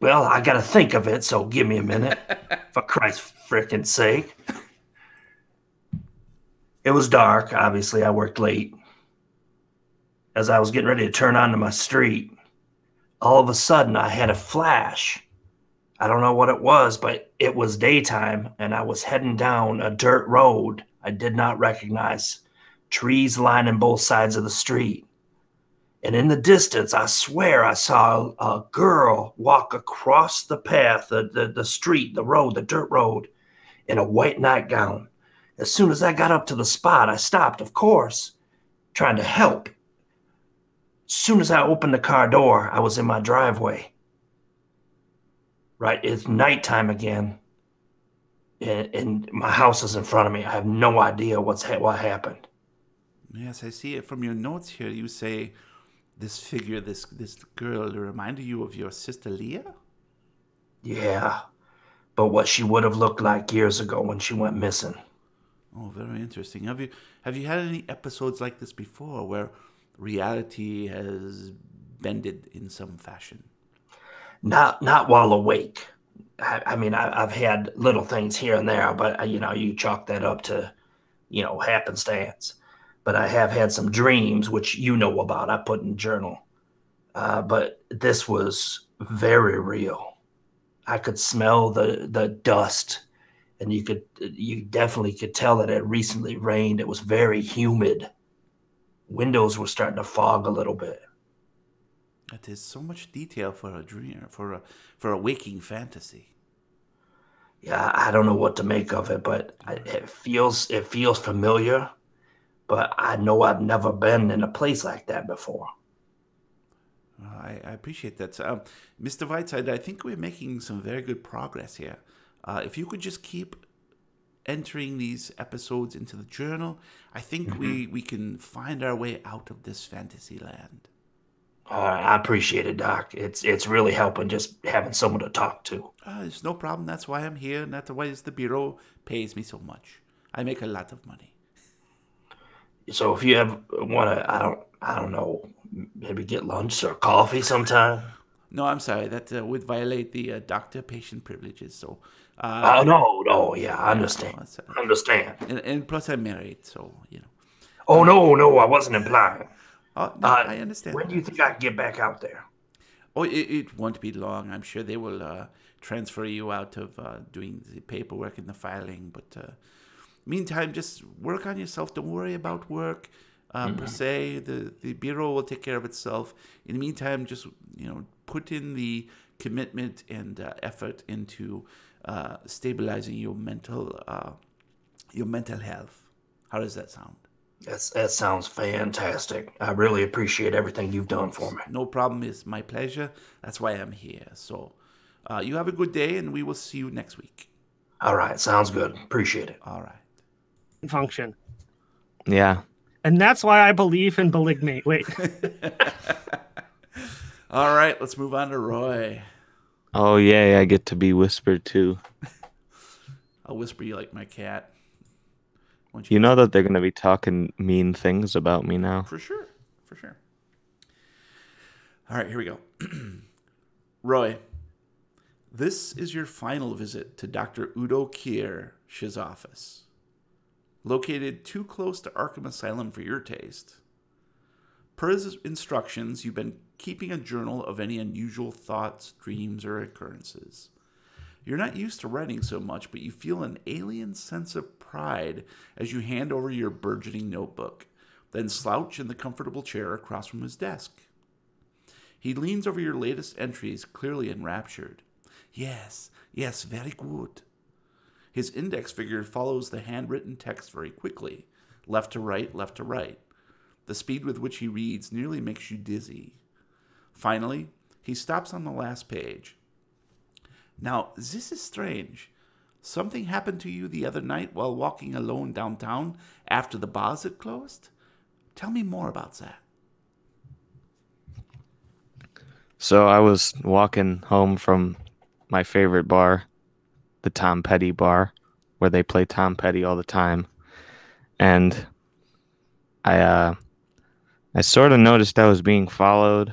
Well, I got to think of it, so give me a minute. For Christ's frickin' sake. It was dark. Obviously, I worked late. As I was getting ready to turn onto my street, all of a sudden, I had a flash. I don't know what it was, but it was daytime, and I was heading down a dirt road I did not recognize. Trees lining both sides of the street. And in the distance, I swear I saw a girl walk across the path, the street, the road, the dirt road, in a white nightgown. As soon as I got up to the spot, I stopped, of course, trying to help. As soon as I opened the car door, I was in my driveway. Right, it's nighttime again, and my house is in front of me. I have no idea what happened. Yes, I see it from your notes here. You say this figure, this girl, reminded you of your sister Leah? Yeah, but what she would have looked like years ago when she went missing. Oh, very interesting. Have you had any episodes like this before where reality has bended in some fashion? Not while awake. I mean, I've had little things here and there, but you chalk that up to, happenstance. But I have had some dreams, which you know about. I put in journal. But this was very real. I could smell the dust, and you definitely could tell that it recently rained. It was very humid. Windows were starting to fog a little bit. That is so much detail for a dream, for a waking fantasy. Yeah, I don't know what to make of it, but it feels familiar. But I know I've never been in a place like that before. I appreciate that. Mr. Whiteside, I think we're making some very good progress here. If you could just keep entering these episodes into the journal, I think we can find our way out of this fantasy land. I appreciate it, Doc. It's really helping just having someone to talk to. It's no problem. That's why I'm here, and that's why the Bureau pays me so much. I make a lot of money. So if you ever want to, I don't know, maybe get lunch or coffee sometime. No, I'm sorry. That would violate the doctor-patient privileges. So. No, yeah, I understand. I understand. And plus, I'm married, so Oh no, I wasn't implying. No, I understand. When do you think I can get back out there? Oh, it won't be long. I'm sure they will transfer you out of doing the paperwork and the filing. But meantime, just work on yourself. Don't worry about work per se. The Bureau will take care of itself. In the meantime, just put in the commitment and effort into stabilizing your mental health. How does that sound? That sounds fantastic. I really appreciate everything you've done for me. No problem. It's my pleasure. That's why I'm here. So you have a good day, and we will see you next week. All right. Sounds good. Appreciate it. All right. Function. Yeah. And that's why I believe in polygamy. Wait. All right. Let's move on to Roy. Oh, yeah, I get to be whispered too. I'll whisper you like my cat. You know that they're going to be talking mean things about me now. For sure. All right, here we go. Roy, this is your final visit to Dr. Udo Kier's office. Located too close to Arkham Asylum for your taste. Per his instructions, you've been keeping a journal of any unusual thoughts, dreams, or occurrences. You're not used to writing so much, but you feel an alien sense of pride as you hand over your burgeoning notebook, then slouch in the comfortable chair across from his desk. He leans over your latest entries, clearly enraptured. Yes, very good. His index finger follows the handwritten text very quickly, left to right, left to right. The speed with which he reads nearly makes you dizzy. Finally, he stops on the last page. Now, this is strange. Something happened to you the other night while walking alone downtown after the bars had closed? Tell me more about that. So I was walking home from my favorite bar, the Tom Petty bar, where they play Tom Petty all the time. And I sort of noticed I was being followed,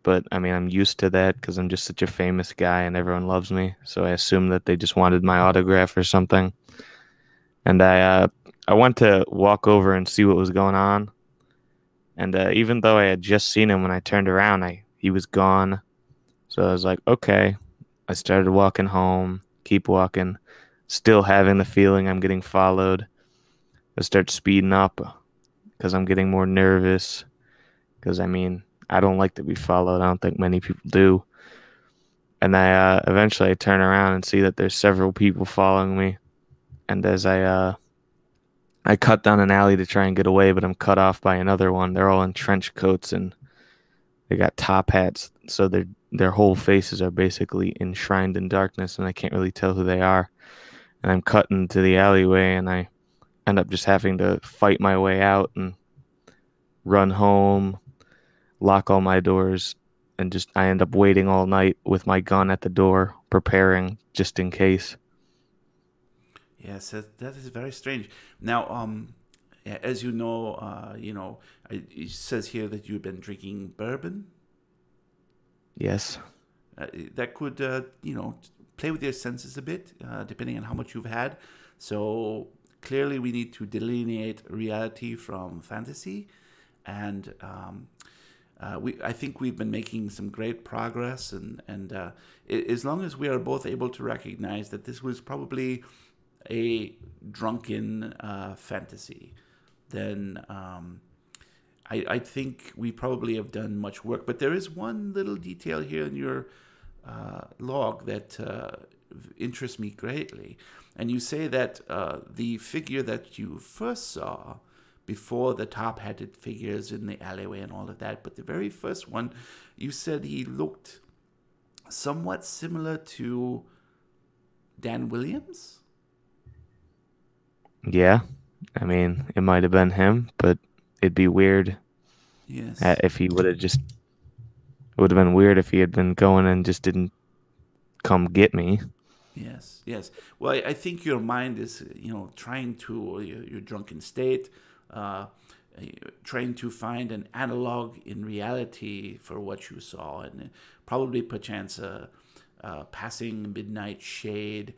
but I mean, I'm used to that because I'm just such a famous guy and everyone loves me. So I assumed that they just wanted my autograph or something. And I went to walk over and see what was going on. And even though I had just seen him when I turned around, he was gone. So I was like, okay. I started walking home, keep walking, still having the feeling I'm getting followed. I start speeding up because I'm getting more nervous. Because, I mean, I don't like to be followed. I don't think many people do. And I eventually I turn around and see that there's several people following me. And as I cut down an alley to try and get away, but I'm cut off by another one. They're all in trench coats and they got top hats, so their whole faces are basically enshrined in darkness, and I can't really tell who they are. And I'm cut into the alleyway, and I end up just having to fight my way out and run home, lock all my doors, and I end up waiting all night with my gun at the door, preparing just in case. Yes, that is very strange. Now, as you know, it says here that you've been drinking bourbon. Yes. That could, play with your senses a bit, depending on how much you've had. So clearly, we need to delineate reality from fantasy, and I think we've been making some great progress. And as long as we are both able to recognize that this was probably a drunken fantasy, then I think we probably have done much work. But there is one little detail here in your log that interests me greatly. And you say that the figure that you first saw before the top-hatted figures in the alleyway and all of that, but the very first one, you said he looked somewhat similar to Dan Williams? Yeah. I mean, it might have been him, but it'd be weird. Yes. If he would have just... It would have been weird if he had been going and just didn't come get me. Yes. Well, I think your mind is, trying to, your drunken state, trying to find an analog in reality for what you saw, and probably perchance a passing midnight shade,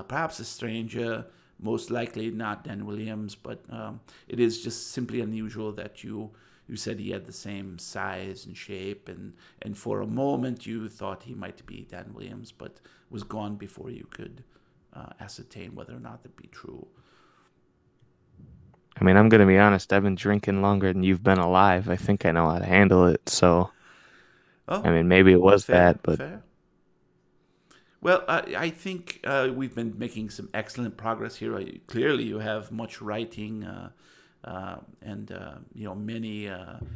perhaps a stranger, most likely not Dan Williams, but it is just simply unusual that you said he had the same size and shape, and for a moment you thought he might be Dan Williams, but was gone before you could ascertain whether or not that be true. I mean, I'm going to be honest. I've been drinking longer than you've been alive. I think I know how to handle it. So, I mean, maybe it was fair, that, but... Fair. Well, I think we've been making some excellent progress here. Clearly, you have much writing and many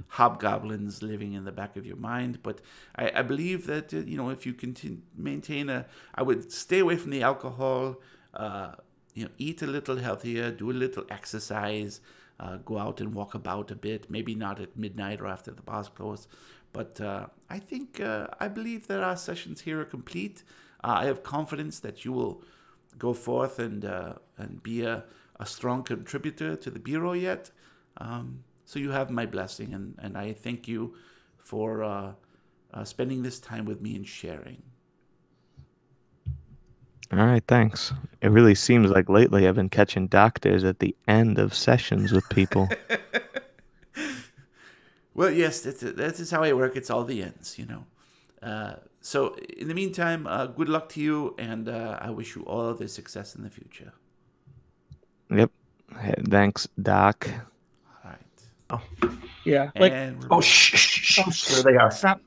hobgoblins living in the back of your mind. But I believe that if you maintain I would stay away from the alcohol. Eat a little healthier, do a little exercise, go out and walk about a bit. Maybe not at midnight or after the bars close. But I believe that our sessions here are complete. I have confidence that you will go forth and be a strong contributor to the Bureau yet. So you have my blessing, and I thank you for spending this time with me and sharing. All right, thanks. It really seems like lately I've been catching doctors at the end of sessions with people. Well, yes, that is how I work. It's all the ends, So in the meantime, good luck to you, and I wish you all the success in the future. Yep. Thanks, Doc. All right. Oh. Yeah. And shh. There they are. Stop.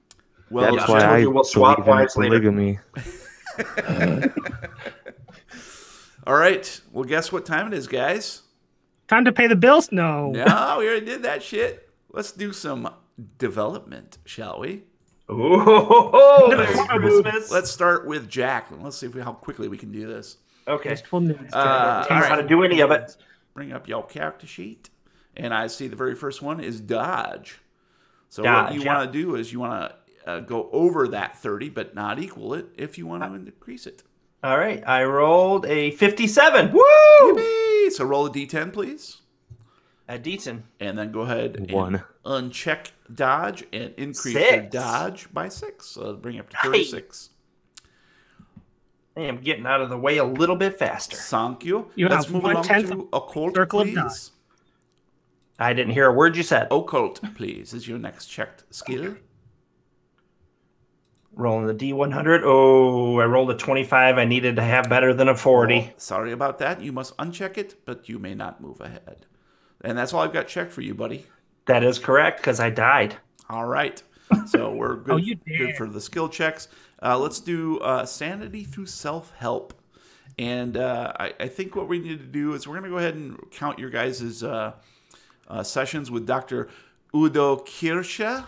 Well, That's why I will swap believe in wives later. polygamy. all right. Well, guess what time it is, guys? Time to pay the bills? No. No, we already did that shit. Let's do some development, shall we? Oh, Merry Christmas. Let's start with Jack. Let's see how quickly we can do this. Okay. Wasteful nudes. all How right. to do any of it. Bring up your character sheet. And I see the very first one is dodge. So Dodge, what you yeah. want to do is you want to go over that 30, but not equal it if you want to increase it. All right. I rolled a 57. Woo! Yippee! So roll a d10, please. A decent. And then go ahead and One. uncheck dodge and increase your 6. dodge by 6. So bring it up to 36. I am getting out of the way a little bit faster. Thank you. You Let's have move along 1/10 to occult, circle of please. I didn't hear a word you said. Occult, please, is your next checked skill. Rolling the D100. Oh, I rolled a 25. I needed to have better than a 40. Oh, sorry about that. You must uncheck it, but you may not move ahead. And that's all I've got checked for you, buddy. That is correct, because I died. All right. So we're good, you did. good for the skill checks. Let's do sanity through self-help. And I think what we need to do is we're going to go ahead and count your guys' sessions with Dr. Udo Kirsche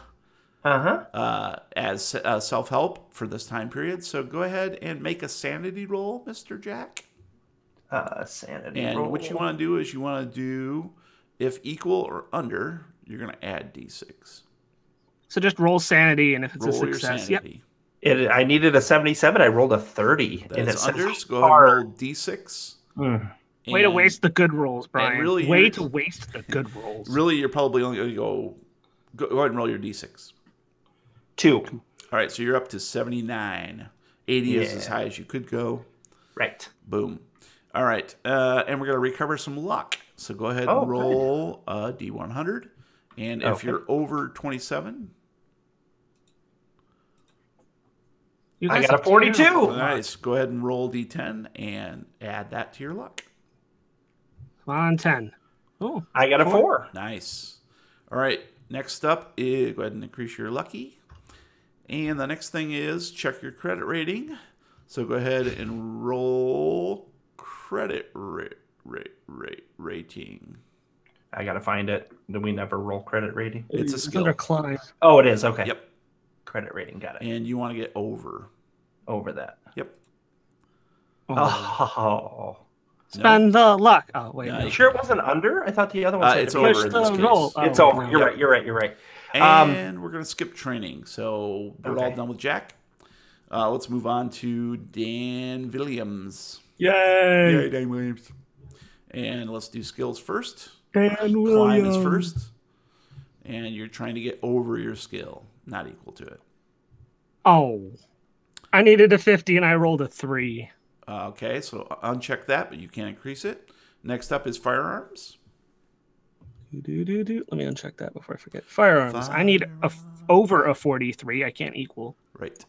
as self-help for this time period. So go ahead and make a sanity roll, Mr. Jack. Sanity And roll. what you want to do is you want to do, if equal or under, you're going to add D6. So just roll sanity, and if it's Roll a your success, yep. sanity. I needed a 77. I rolled a 30. That and is it says unders. Go ahead and hard. roll D6. Way to And waste the good rolls, Brian. really, Way you're- to waste the good rolls. Really, you're probably only going to go ahead and roll your D6. 2. All right, so you're up to 79. 80 is as Yeah. high as you could go. Right. Boom. All right, and we're going to recover some luck. So go ahead and roll a D100. And if you're over 27, You I guys got a are 42. terrible. nice. Go ahead and roll D10 and add that to your luck. Come on, 10. Oh, I got a 4. Nice. All right, next up is go ahead and increase your lucky. And the next thing is check your credit rating. So go ahead and roll credit rating. I got to find it. Do we never roll credit rating? It's a skill. under climb. Oh, it is. Okay. Yep. Credit rating. Got it. And you want to get over. Over that. Yep. Oh. Spend the luck. Oh, wait. Yeah, no. You sure it wasn't under? I thought the other one said it's to be over Push in this the case. roll. It's Oh, over. no. You're right. And we're going to skip training. So we're all Okay. done with Jack. Let's move on to Dan Williams. Yay. Yay, Dan Williams. And let's do skills first. Dan Climb Williams. is first. And you're trying to get over your skill, not equal to it. Oh. I needed a 50 and I rolled a 3. Okay, so uncheck that, but you can't increase it. Next up is firearms. Let me uncheck that before I forget. Firearms. I need over a 43. I can't equal. Right.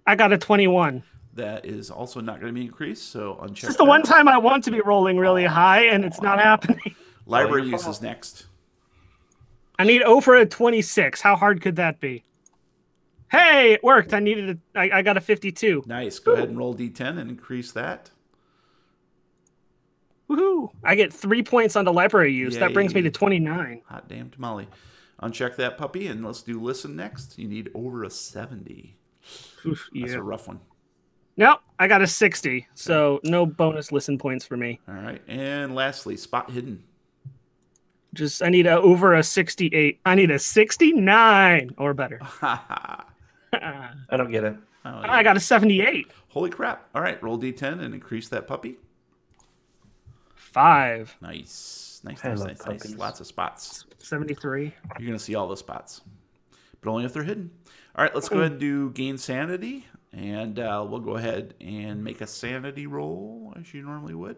I got a 21. That is also not going to be increased, so uncheck This is the that. one time I want to be rolling really high and it's not happening. Library your use fault. is next. I need over a 26. How hard could that be? Hey, it worked. I got a 52. Nice. Go ahead and roll D10 and increase that. Woohoo! I get 3 points on the library use. That brings me Yay. to 29. Hot damn tamale. Uncheck that puppy, and let's do listen next. You need over a 70. Oof, That's yeah. a rough one. Nope, I got a 60. So no bonus listen points for me. All right. And lastly, spot hidden. I need over a 68. I need a 69 or better. I don't get it. I got a 78. Holy crap. All right. Roll D10 and increase that puppy. 5. Nice. I love puppies. Lots of spots. 73. You're going to see all the spots, but only if they're hidden. All right, let's go ahead and do gain sanity, and we'll go ahead and make a sanity roll as you normally would.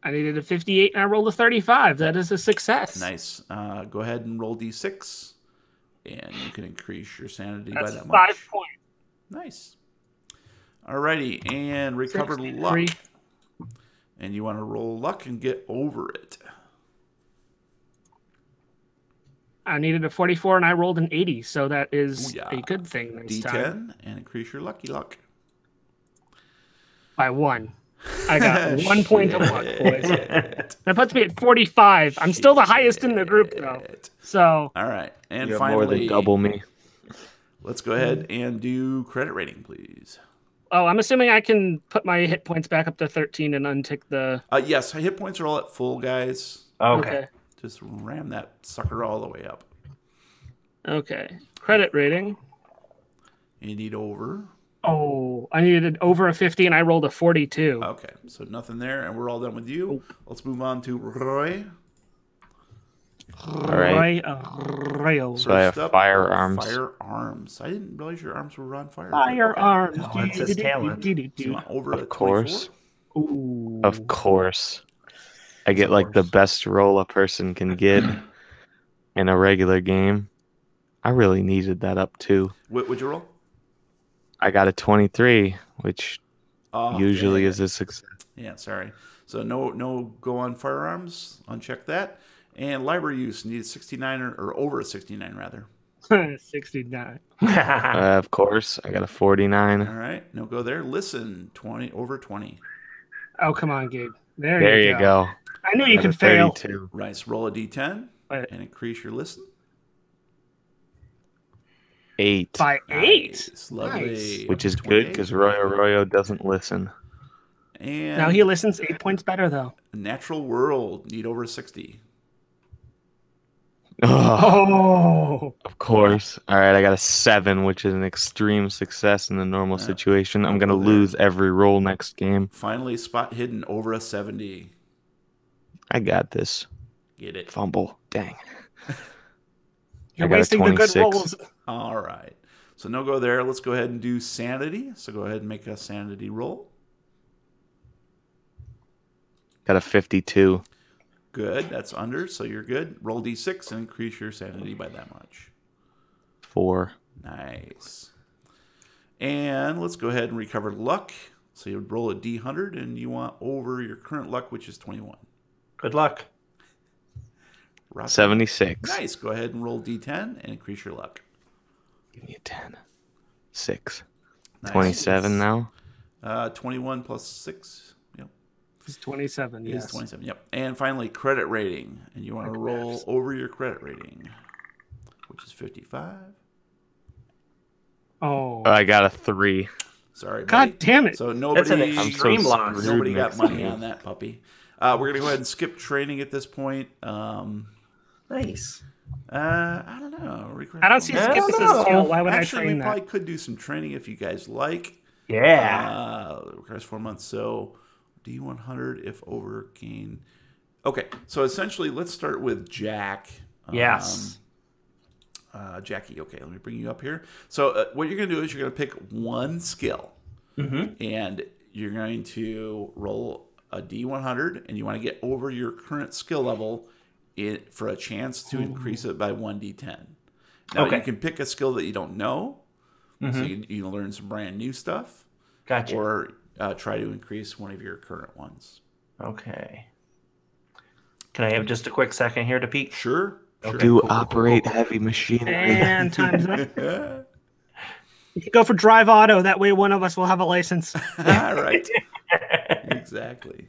I needed a 58 and I rolled a 35. That is a success. Nice. Go ahead and roll D6, and you can increase your sanity That's by that 5 much. points. Nice. Alrighty, and recover luck. 63. And you want to roll luck and get over it. I needed a 44 and I rolled an 80, so that is Ooh, yeah. a good thing this D10 time. and increase your lucky luck. By 1. I got 1 point of luck, boys. Shit. That puts me at 45. I'm still the highest in the group, though. So, All right. And You have finally, more than double me. let's go ahead and do credit rating, please. oh, I'm assuming I can put my hit points back up to 13 and untick the... Yes, hit points are all at full, guys. Okay. Just ram that sucker all the way up. Okay. Credit rating. You need over. Oh, I needed over a 50 and I rolled a 42. Okay, so nothing there, and we're all done with you. Let's move on to Roy. All right. Royal. So I have First up, firearms. Firearms. I didn't realize your arms were on fire. Firearms. Oh, that's his talent. So you want over a Of course. 24? Ooh. Of course. I get like the best roll a person can get in a regular game. I really needed that up too. What'd you roll? I got a 23, which usually yeah. is a success. Yeah, sorry. So no go on firearms. Uncheck that. And library use need 69 or over a 69 rather. 69. Of course, I got a 49. All right, no go there. Listen, 20 over 20. Oh, come on, Gabe. There you go. I knew you Got a could fail. 32. Right, so roll a d10 Right. and increase your listen. 8, By 8. Nice, lovely. Nice. which is 28. good because Royo doesn't listen. And Now he listens 8 points better, though. natural world need over 60. Oh, Oh. of course. All right, I got a 7, which is an extreme success in the normal Yeah. situation. I'm going to Go there. lose every roll next game. Finally, spot hidden over a 70. I got this. Get it? Fumble. Dang. You're I got a wasting the good 26. rolls. All right. So no go there. Let's go ahead and do sanity. So go ahead and make a sanity roll. Got a 52. Good. That's under, so you're good. Roll d6 and increase your sanity by that much. 4. Nice. And let's go ahead and recover luck. So you roll a d100 and you want over your current luck, which is 21. Good luck. Roger. 76. Nice. Go ahead and roll d10 and increase your luck. Give me a 10. 6. Nice. 27 now. 21 plus 6. Yep. It's 27, Is yes. 27. Yep. And finally, credit rating. And you want to roll over your credit rating, which is 55. Oh. I got a 3. Sorry, God buddy. damn it. So That's nobody, an I'm extreme so loss. screwed nobody got next money game. on that puppy. We're going to go ahead and skip training at this point. Nice. I don't know. I don't see I skip don't as a know. skill. Why would Actually, I we train probably that? could do some training if you guys like. Yeah. It requires 4 months. So D100 if over gain. Okay. So essentially, let's start with Jack. Yes. Jackie. Okay. Let me bring you up here. So what you're going to do is you're going to pick one skill. Mm-hmm. And you're going to roll a D100 and you want to get over your current skill level for a chance to increase it by 1d10. Now, Okay. you can pick a skill that you don't know, Mm-hmm. so you can learn some brand new stuff, Gotcha. or try to increase one of your current ones. Okay. Can I have just a quick second here to peek? Sure. Okay. Do cool, operate cool. heavy machinery. And time's up. All You can go for drive auto. That way one of us will have a license. right. Exactly.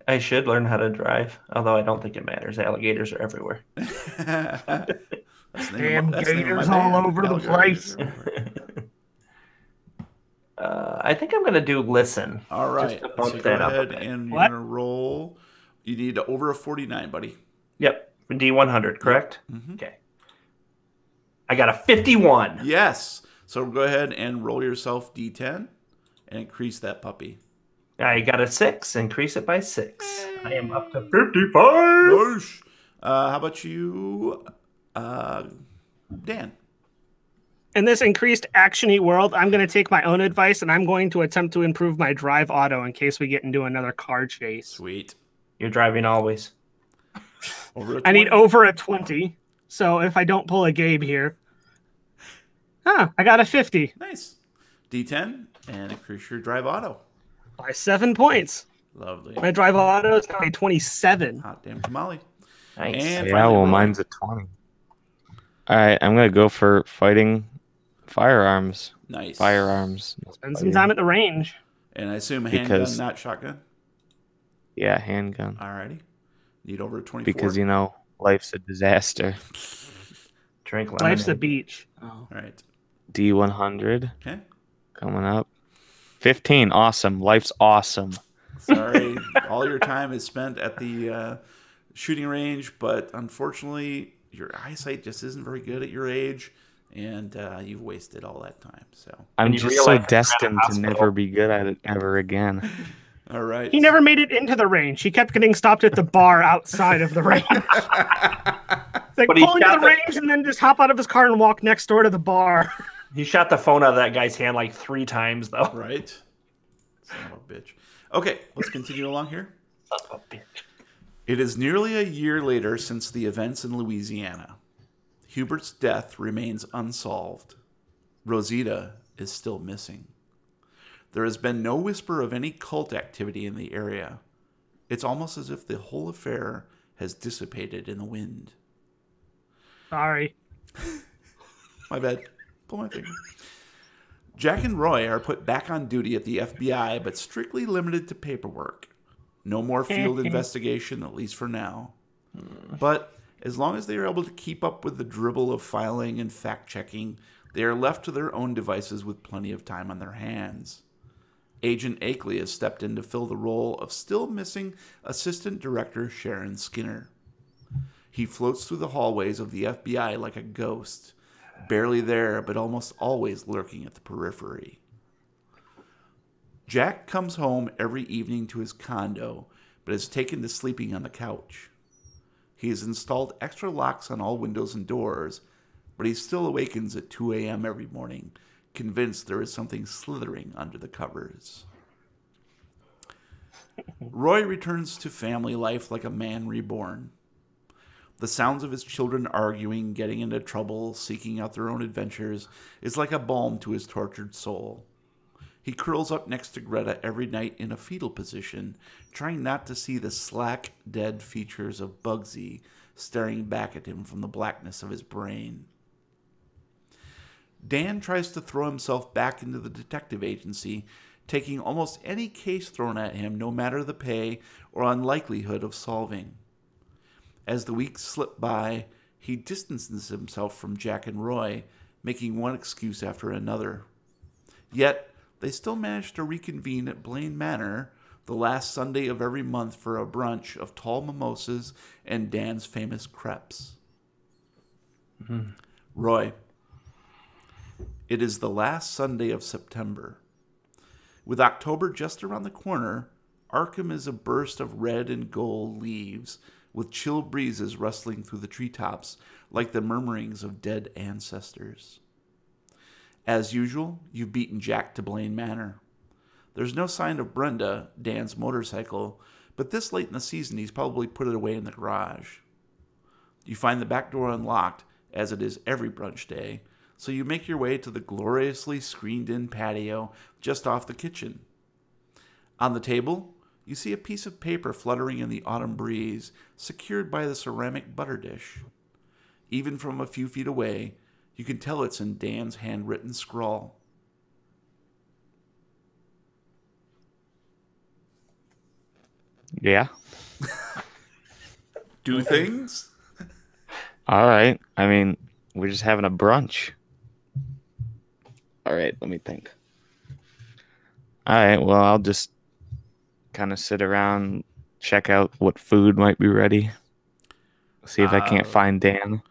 I should learn how to drive, although I don't think it matters. Alligators are everywhere. That's the Damn that's the name of my gators all band, over the Alligators place. Everywhere. I think I'm going to do listen. All right. Just to bump So go that up a ahead bit. and you're What? going to roll. You need over a 49, buddy. Yep. D100, correct? Mhm. Okay. I got a 51. Yes. So go ahead and roll yourself D10 and increase that puppy. I got a 6. Increase it by 6. I am up to 55. Nice. How about you, Dan? In this increased actiony world, I'm going to take my own advice and I'm going to attempt to improve my drive auto in case we get into another car chase. Sweet. You're driving always. Over a I need 20? over a 20. So if I don't pull a Gabe here. I got a 50 Nice. D10 and increase your drive auto. by 7 points. Lovely. My drive auto is now a 27. Hot damn tamale. Nice. And Yeah, finally, well, Roy. mine's a 20. All right, I'm gonna go for fighting firearms. Nice. Firearms. Spend some time at the range. And I assume handgun, Because- not shotgun. Yeah, handgun. Alrighty. Need over 24. Because life's a disaster. Drink Life's the lemonade. beach. Oh. All right. D100 Okay. coming up. 15. Awesome. Life's awesome. Sorry, all your time is spent at the shooting range, but unfortunately, your eyesight just isn't very good at your age, and you've wasted all that time. So, I'm you just so realize you're at a destined to hospital. never be good at it ever again. all right. He never made it into the range. He kept getting stopped at the bar outside of the range. Like But he pull into got the range and then just hop out of his car and walk next door to the bar. He shot the phone out of that guy's hand like 3 times, though. Right. Son of a bitch. Okay, let's continue along here. Son of a bitch. It is nearly a year later since the events in Louisiana. Hubert's death remains unsolved. Rosita is still missing. There has been no whisper of any cult activity in the area. It's almost as if the whole affair has dissipated in the wind. Sorry. My bad. Pull my finger. Jack and Roy are put back on duty at the FBI, but strictly limited to paperwork. No more field investigation, at least for now. But as long as they are able to keep up with the dribble of filing and fact-checking, they are left to their own devices with plenty of time on their hands. Agent Akeley has stepped in to fill the role of still missing Assistant Director Sharon Skinner. He floats through the hallways of the FBI like a ghost, barely there but almost always lurking at the periphery. Jack comes home every evening to his condo, but is taken to sleeping on the couch. He has installed extra locks on all windows and doors, but he still awakens at 2 a.m. every morning, convinced there is something slithering under the covers. Roy returns to family life like a man reborn. The sounds of his children arguing, getting into trouble, seeking out their own adventures is like a balm to his tortured soul. He curls up next to Greta every night in a fetal position, trying not to see the slack, dead features of Bugsy staring back at him from the blackness of his brain. Dan tries to throw himself back into the detective agency, taking almost any case thrown at him, no matter the pay or unlikelihood of solving. As the weeks slip by, he distances himself from Jack and Roy, making one excuse after another. Yet, they still manage to reconvene at Blaine Manor the last Sunday of every month for a brunch of tall mimosas and Dan's famous crepes. Mm-hmm. Roy. It is the last Sunday of September. With October just around the corner, Arkham is a burst of red and gold leaves, with chill breezes rustling through the treetops like the murmurings of dead ancestors. As usual, you've beaten Jack to Blaine Manor. There's no sign of Brenda, Dan's motorcycle, but this late in the season he's probably put it away in the garage. You find the back door unlocked, as it is every brunch day, so you make your way to the gloriously screened-in patio just off the kitchen. On the table, you see a piece of paper fluttering in the autumn breeze, secured by the ceramic butter dish. Even from a few feet away, you can tell it's in Dan's handwritten scrawl. Yeah. Do things? All right. I mean, we're just having a brunch. All right, let me think. All right, well, I'll just kind of sit around, check out what food might be ready. See if I can't find Dan.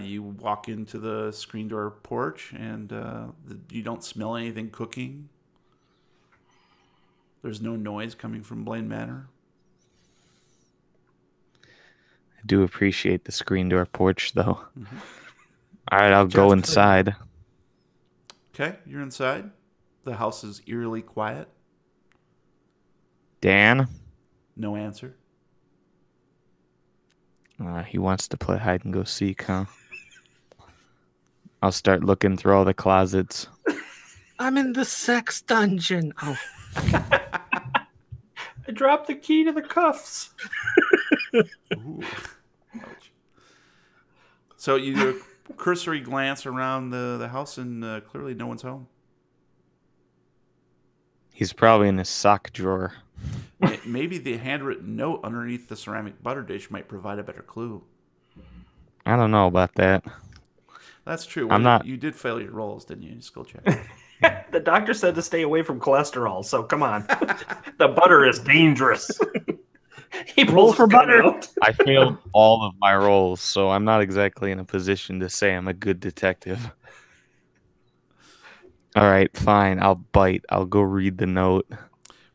You walk into the screen door porch, and you don't smell anything cooking. There's no noise coming from Blaine Manor. I do appreciate the screen door porch, though. Mm-hmm. All right, I'll go inside. Okay, you're inside. The house is eerily quiet. Dan? No answer. He wants to play hide and go seek, huh? I'll start looking through all the closets. I'm in the sex dungeon. Oh. I dropped the key to the cuffs. Ooh. Ouch. So you do a cursory glance around the house, and clearly no one's home. He's probably in his sock drawer. Maybe the handwritten note underneath the ceramic butter dish might provide a better clue. I don't know about that. That's true. I'm not. You did fail your rolls, didn't you? Skill check. The doctor said to stay away from cholesterol, so come on. The butter is dangerous. He Roll for butter. I failed all of my rolls, so I'm not exactly in a position to say I'm a good detective. All right, fine. I'll bite. I'll go read the note.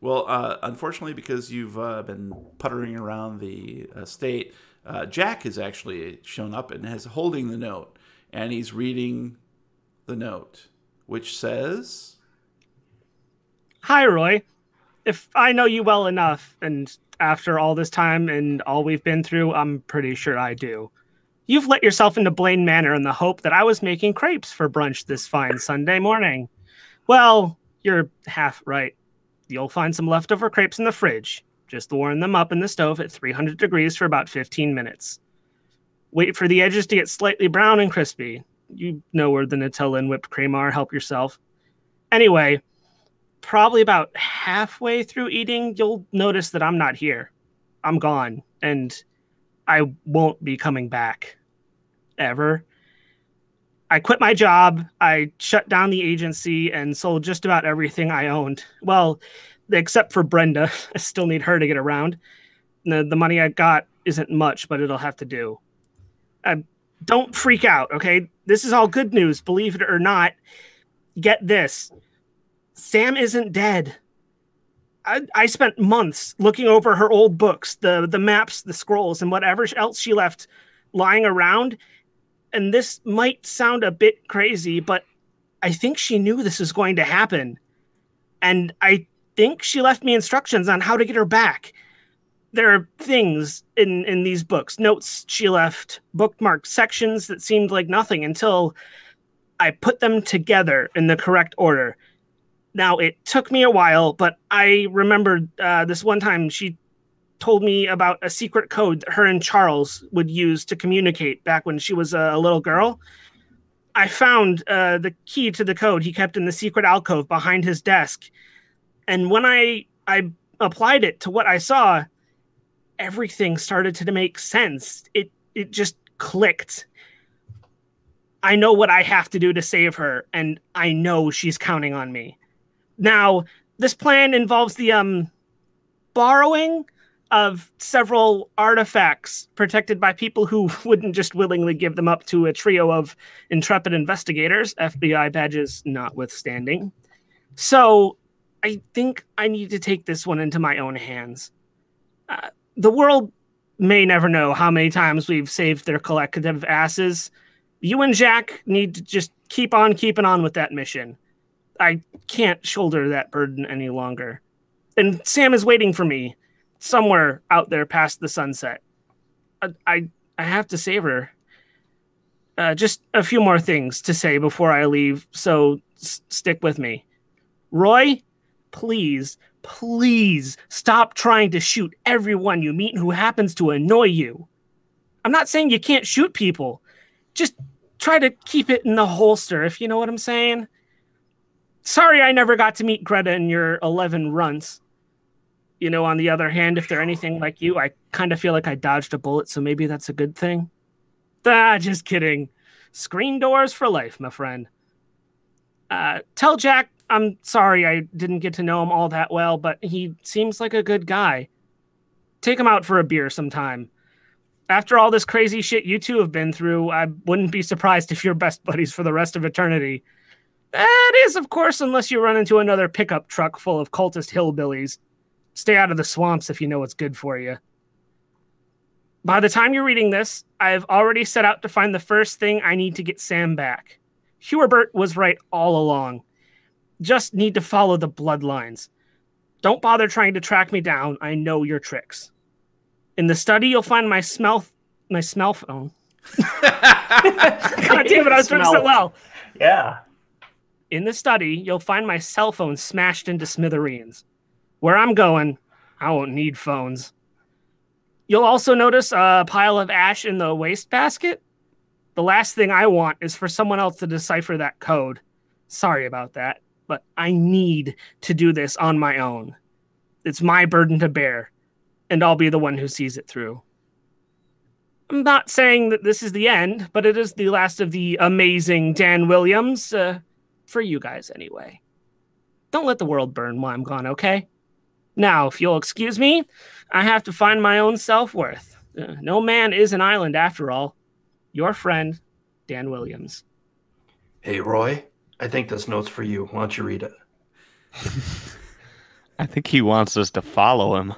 Well, unfortunately, because you've been puttering around the estate, Jack has actually shown up and is holding the note, and he's reading the note, which says, Hi, Roy. If I know you well enough, and after all this time and all we've been through, I'm pretty sure I do. You've let yourself into Blaine Manor in the hope that I was making crepes for brunch this fine Sunday morning. Well, you're half right. You'll find some leftover crepes in the fridge. Just warm them up in the stove at 300 degrees for about 15 minutes. Wait for the edges to get slightly brown and crispy. You know where the Nutella and whipped cream are. Help yourself. Anyway, probably about halfway through eating, you'll notice that I'm not here. I'm gone, and I won't be coming back. Ever. I quit my job, I shut down the agency, and sold just about everything I owned. Well, except for Brenda. I still need her to get around. The money I got isn't much, but it'll have to do. Don't freak out, okay? This is all good news, believe it or not. Get this. Sam isn't dead. I spent months looking over her old books, the maps, the scrolls, and whatever else she left lying around. And this might sound a bit crazy, but I think she knew this was going to happen. And I think she left me instructions on how to get her back. There are things in these books, notes she left, bookmarked sections that seemed like nothing until I put them together in the correct order. Now, it took me a while, but I remembered this one time she told me about a secret code that her and Charles would use to communicate back when she was a little girl. I found the key to the code he kept in the secret alcove behind his desk. And when I applied it to what I saw, everything started to make sense. It just clicked. I know what I have to do to save her, and I know she's counting on me. Now, this plan involves the borrowing of several artifacts protected by people who wouldn't just willingly give them up to a trio of intrepid investigators, FBI badges notwithstanding. So I think I need to take this one into my own hands. The world may never know how many times we've saved their collective asses. You and Jack need to just keep on keeping on with that mission. I can't shoulder that burden any longer. And Sam is waiting for me somewhere out there past the sunset. I have to save her. Just a few more things to say before I leave, so stick with me. Roy, please stop trying to shoot everyone you meet who happens to annoy you. I'm not saying you can't shoot people. Just try to keep it in the holster, if you know what I'm saying. Sorry I never got to meet Greta in your 11 runs. You know, on the other hand, if they're anything like you, I kind of feel like I dodged a bullet, so maybe that's a good thing. Just kidding. Screen doors for life, my friend. Tell Jack I'm sorry I didn't get to know him all that well, but he seems like a good guy. Take him out for a beer sometime. After all this crazy shit you two have been through, I wouldn't be surprised if you're best buddies for the rest of eternity. That is, of course, unless you run into another pickup truck full of cultist hillbillies. Stay out of the swamps if you know what's good for you. By the time you're reading this, I've already set out to find the first thing I need to get Sam back. Hubert was right all along. Just need to follow the bloodlines. Don't bother trying to track me down. I know your tricks. In the study, you'll find my smell phone. God damn it, I was doing so well. Yeah. In the study, you'll find my cell phone smashed into smithereens. Where I'm going, I won't need phones. You'll also notice a pile of ash in the wastebasket. The last thing I want is for someone else to decipher that code. Sorry about that, but I need to do this on my own. It's my burden to bear, and I'll be the one who sees it through. I'm not saying that this is the end, but it is the last of the amazing Dan Williams, for you guys anyway. Don't let the world burn while I'm gone, okay? Now, if you'll excuse me, I have to find my own self-worth. No man is an island after all. Your friend, Dan Williams. Hey, Roy, I think this note's for you. Why don't you read it? I think he wants us to follow him.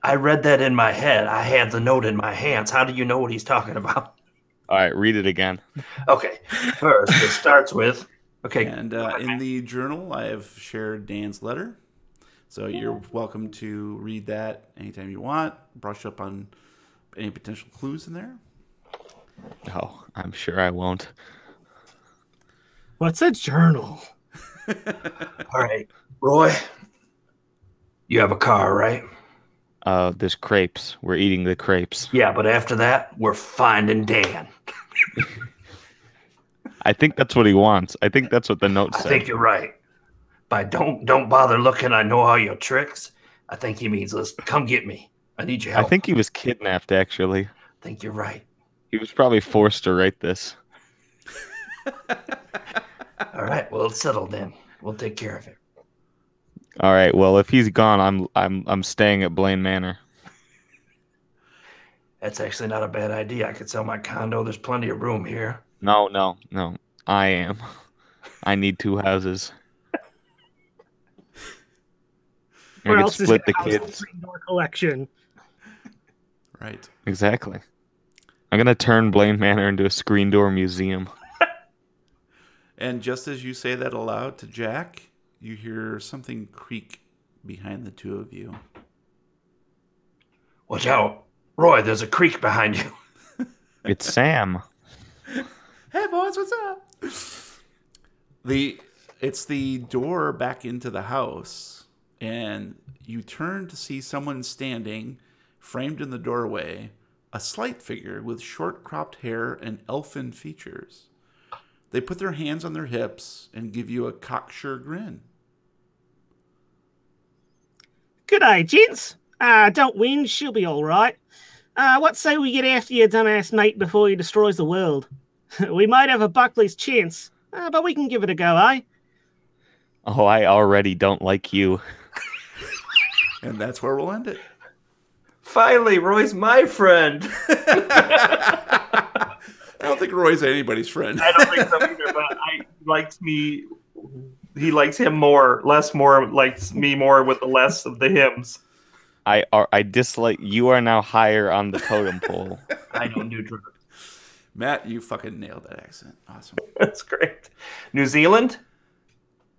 I read that in my head. I had the note in my hands. How do you know what he's talking about? All right, read it again. Okay. First, it starts with... Okay. And in the journal, I have shared Dan's letter. So you're welcome to read that anytime you want. Brush up on any potential clues in there. Oh, I'm sure I won't. What's a journal? All right. Roy, you have a car, right? There's crepes. We're eating the crepes. Yeah, but after that, we're finding Dan. I think that's what he wants. I think that's what the note said. I think you're right. By don't bother looking, I know all your tricks. I think he means, listen, come get me. I need your help. I think he was kidnapped, actually. I think you're right. He was probably forced to write this. All right, well, it's settled then. We'll take care of it. All right. Well, if he's gone, I'm staying at Blaine Manor. That's actually not a bad idea. I could sell my condo. There's plenty of room here. No. I am. I need 2 houses. Or I else could split the house kids. door collection. Right. Exactly. I'm gonna turn Blaine Manor into a screen door museum. And just as you say that aloud to Jack, you hear something creak behind the two of you. Watch out. Roy, there's a creek behind you. It's Sam. Hey boys, what's up? It's the door back into the house, and you turn to see someone standing, framed in the doorway, a slight figure with short cropped hair and elfin features. They put their hands on their hips and give you a cocksure grin. G'day, gents. Don't win, she'll be all right. What say we get after your dumbass mate before he destroys the world? We might have a Buckley's chance, but we can give it a go, eh? Oh, I already don't like you. And that's where we'll end it. Finally, Roy's my friend. I don't think Roy's anybody's friend. I don't think so either, but he likes him more, likes me more with the less of the hymns. I dislike you. Are now higher on the totem pole. I don't do drugs. Matt, you fucking nailed that accent. Awesome. That's great. New Zealand?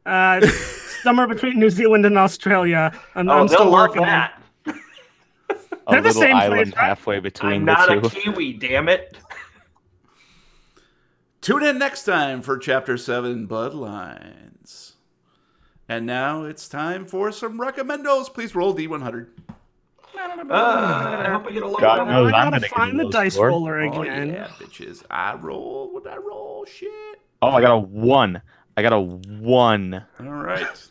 Somewhere between New Zealand and Australia. I'm They'll still love working that. A They're the little same island place, right? halfway between I'm the not two. a Kiwi, damn it. Tune in next time for Chapter 7, Bloodlines. And now it's time for some recommendos. Please roll D100. I hope I get a low God number. knows I I'm gotta gonna find the get a low dice score. roller Oh, again. yeah, bitches. I rolled. What did I roll? Shit. Oh, I got a 1. I got a 1. All right.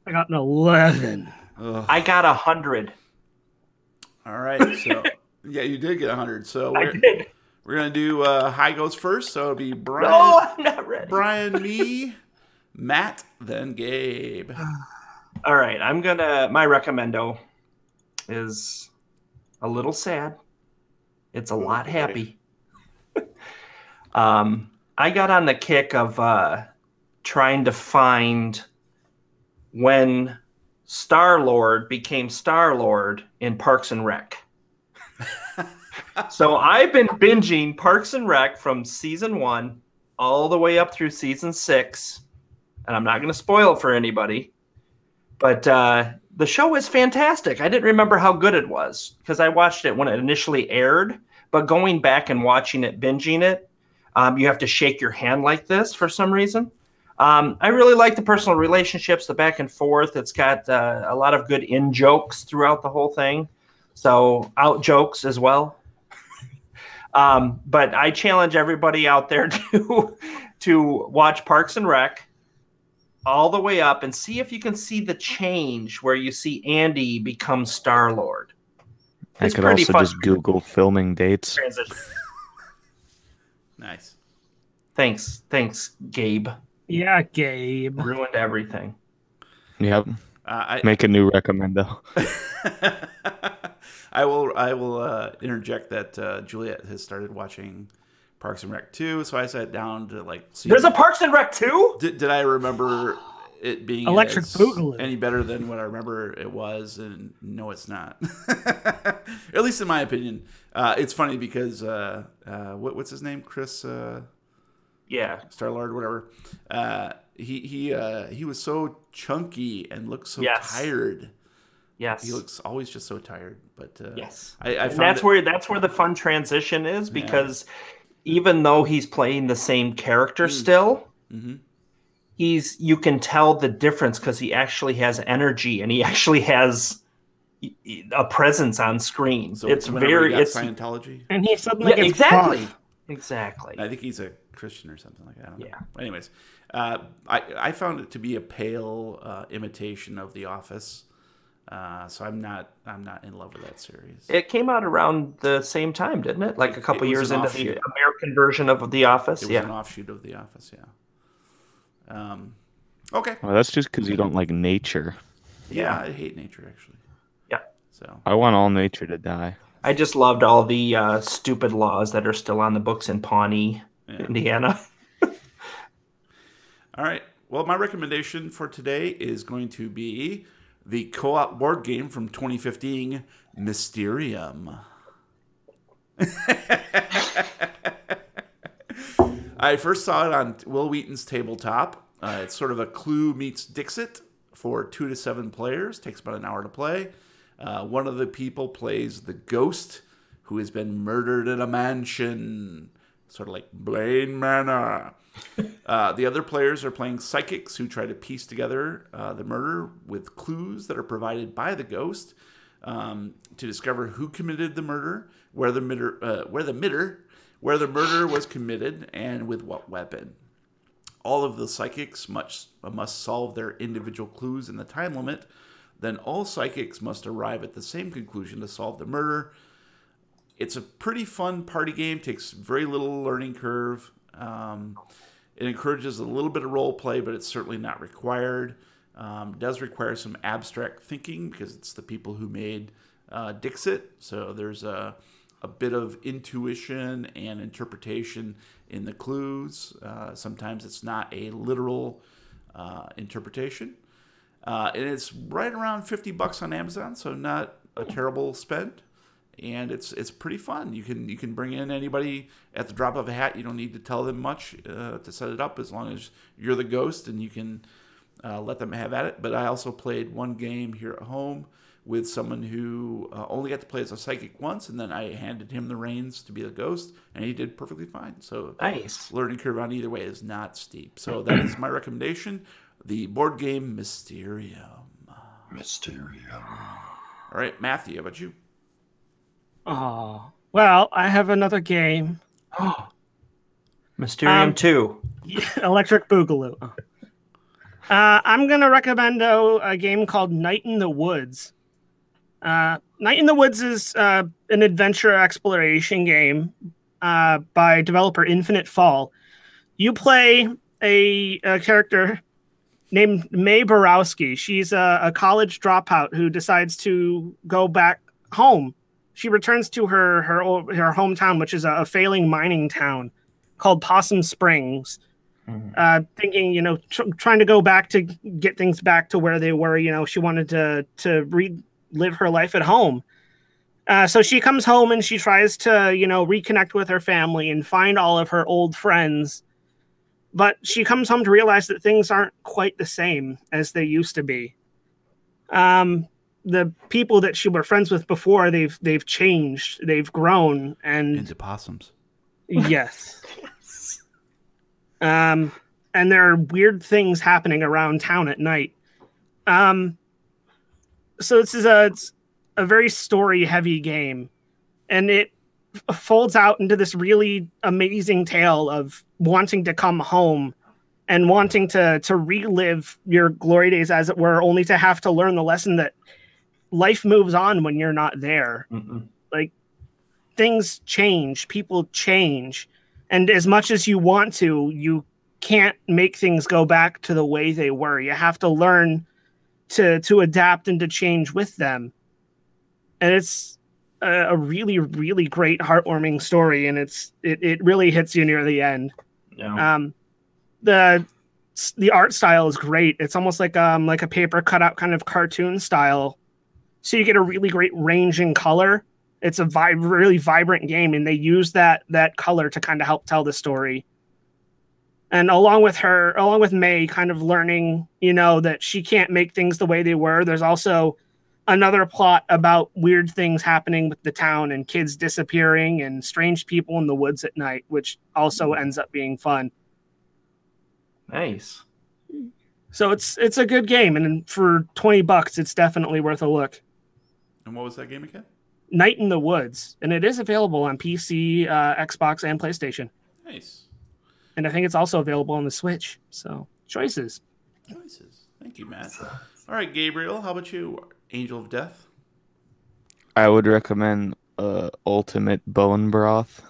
I got an 11. Ugh. I got 100. All right. So, yeah, you did get 100. So I we're did. going to do high goes first. So it'll be Brian, No, I'm not ready. Brian, me, Matt, then Gabe. All right, my recommendo is a little sad. It's a lot happy. I got on the kick of trying to find when Star-Lord became Star-Lord in Parks and Rec. So I've been binging Parks and Rec from season 1 all the way up through season 6. And I'm not going to spoil it for anybody. But the show is fantastic. I didn't remember how good it was because I watched it when it initially aired. But going back and watching it, binging it, you have to shake your hand like this for some reason. I really like the personal relationships, the back and forth. It's got a lot of good in jokes throughout the whole thing. So out jokes as well. But I challenge everybody out there to watch Parks and Rec all the way up and see if you can see the change where you see Andy become Star-Lord. I could also just Google filming dates. Transition. Nice. Thanks, Gabe. Yeah, Gabe. Ruined everything. Yep. Make a new recommendo. I will interject that Juliet has started watching Parks and Rec 2, so I sat down to see. There's a Parks and Rec 2? Did I remember it being Electric Boogaloo any better than what I remember it was? And no, it's not. At least in my opinion. It's funny because what's his name? Chris. Yeah, Star-Lord, whatever. He was so chunky and looked so tired. Yes, he looks always just so tired. But yes, I found that's where the fun transition is, because even though he's playing the same character still, you can tell the difference because he actually has energy and he actually has a presence on screen. So it's Scientology, and he suddenly gets exactly. I think he's a Christian or something like that. I don't know. Anyways, I found it to be a pale imitation of The Office. So I'm not in love with that series. It came out around the same time, didn't it? Like a couple years into the American version of The Office. It was an offshoot of The Office. Yeah. Okay. Well, that's just because you don't like nature. Yeah, I hate nature actually. Yeah. So I want all nature to die. I just loved all the stupid laws that are still on the books in Pawnee, Indiana. All right. Well, my recommendation for today is going to be the co-op board game from 2015, Mysterium. I first saw it on Will Wheaton's tabletop. It's sort of a Clue meets Dixit for 2 to 7 players. Takes about an hour to play. One of the people plays the ghost who has been murdered in a mansion, sort of like Blaine Manor. The other players are playing psychics who try to piece together the murder with clues that are provided by the ghost to discover who committed the murder, where the murder was committed, and with what weapon. All of the psychics must solve their individual clues in the time limit. Then all psychics must arrive at the same conclusion to solve the murder. It's a pretty fun party game. Takes very little learning curve. It encourages a little bit of role play, but it's certainly not required. It does require some abstract thinking because it's the people who made Dixit. So there's a bit of intuition and interpretation in the clues. Sometimes it's not a literal interpretation. And it's right around $50 on Amazon, so not a terrible spend. And it's pretty fun. You can bring in anybody at the drop of a hat. You don't need to tell them much to set it up, as long as you're the ghost and you can let them have at it. But I also played one game here at home with someone who only got to play as a psychic once, and then I handed him the reins to be the ghost, and he did perfectly fine. So nice. Learning curve on either way is not steep. So that is my recommendation. The board game Mysterium. All right, Matthew, how about you? Oh, well, I have another game. Mysterium 2. Electric Boogaloo. I'm going to recommend a game called Night in the Woods. Night in the Woods is an adventure exploration game by developer Infinite Fall. You play a character named Mae Borowski. She's a college dropout who decides to go back home. She returns to her hometown, which is a failing mining town called Possum Springs, thinking, trying to go back to get things back to where they were. She wanted to relive her life at home. So she comes home and she tries to, reconnect with her family and find all of her old friends. But she comes home to realize that things aren't quite the same as they used to be. The people that she were friends with before, they've changed, they've grown, and into possums. Yes. And and there are weird things happening around town at night. So this is it's a very story-heavy game, and it folds out into this really amazing tale of wanting to come home and wanting to relive your glory days, as it were, only to have to learn the lesson that life moves on when you're not there. Like, things change, people change, and as much as you want to, you can't make things go back to the way they were. You have to learn to adapt and to change with them. And it's a really, really great, heartwarming story, and it really hits you near the end. Yeah. The art style is great. It's almost like a paper cutout kind of cartoon style. So you get a really great range in color. It's a really vibrant game, and they use that color to kind of help tell the story. And along with May kind of learning, that she can't make things the way they were, there's also another plot about weird things happening with the town and kids disappearing and strange people in the woods at night, which also ends up being fun. Nice. So it's a good game, and for $20, it's definitely worth a look. And what was that game again? Night in the Woods, and it is available on PC, Xbox, and PlayStation. Nice. And I think it's also available on the Switch. So, choices. Thank you, Matt. All right, Gabriel, how about you? Angel of Death? I would recommend Ultimate Bone Broth.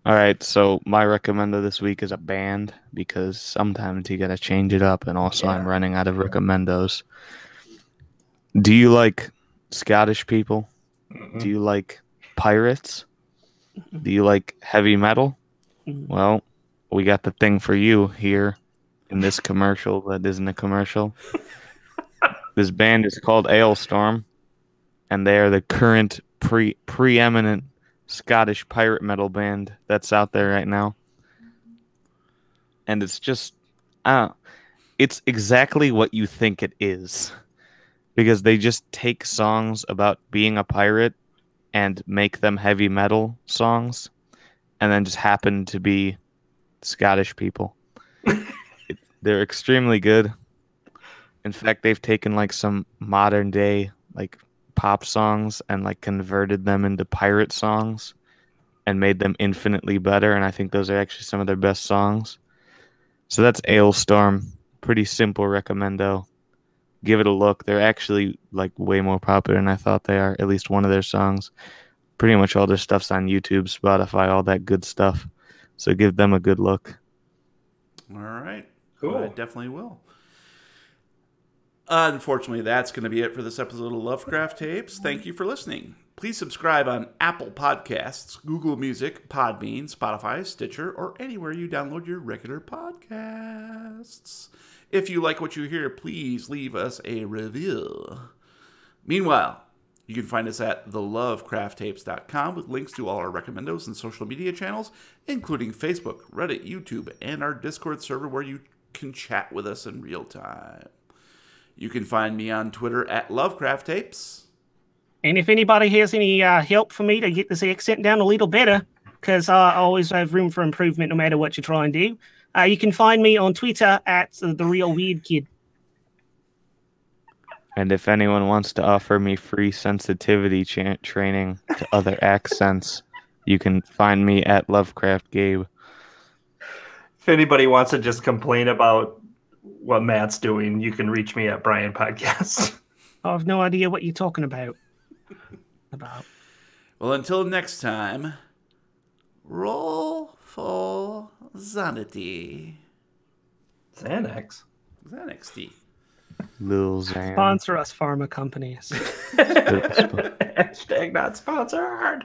All right, so my recommender this week is a band, because sometimes you gotta change it up, and also I'm running out of recommendos. Do you like Scottish people? Do you like pirates? Do you like heavy metal? Well, we got the thing for you here in this commercial that isn't a commercial. This band is called Ailstorm, and they are the current preeminent Scottish pirate metal band that's out there right now. And it's just, it's exactly what you think it is. Because they just take songs about being a pirate and make them heavy metal songs, and then just happen to be Scottish people. They're extremely good. In fact, they've taken like some modern day like pop songs and like converted them into pirate songs and made them infinitely better, and I think those are actually some of their best songs. So that's Ailstorm. Pretty simple recommendo. Give it a look. They're actually like way more popular than I thought they are. At least one of their songs. Pretty much all their stuff's on YouTube, Spotify, all that good stuff. So give them a good look. All right. Cool. I definitely will. Unfortunately, that's going to be it for this episode of Lovecraft Tapes. Thank you for listening. Please subscribe on Apple Podcasts, Google Music, Podbean, Spotify, Stitcher, or anywhere you download your regular podcasts. If you like what you hear, please leave us a review. Meanwhile, you can find us at thelovecrafttapes.com with links to all our recommendos and social media channels, including Facebook, Reddit, YouTube, and our Discord server where you can chat with us in real time. You can find me on Twitter at Lovecraft Tapes. And if anybody has any help for me to get this accent down a little better, because I always have room for improvement no matter what you try and do, you can find me on Twitter at The Real Weird Kid. And if anyone wants to offer me free sensitivity training to other accents, you can find me at Lovecraft Gabe. If anybody wants to just complain about what Matt's doing, you can reach me at Brian Podcast. I have no idea what you're talking about. Well, until next time, roll for Xanity. Xanax. Xanax. Lil Xan. Sponsor us, pharma companies. Hashtag not sponsored.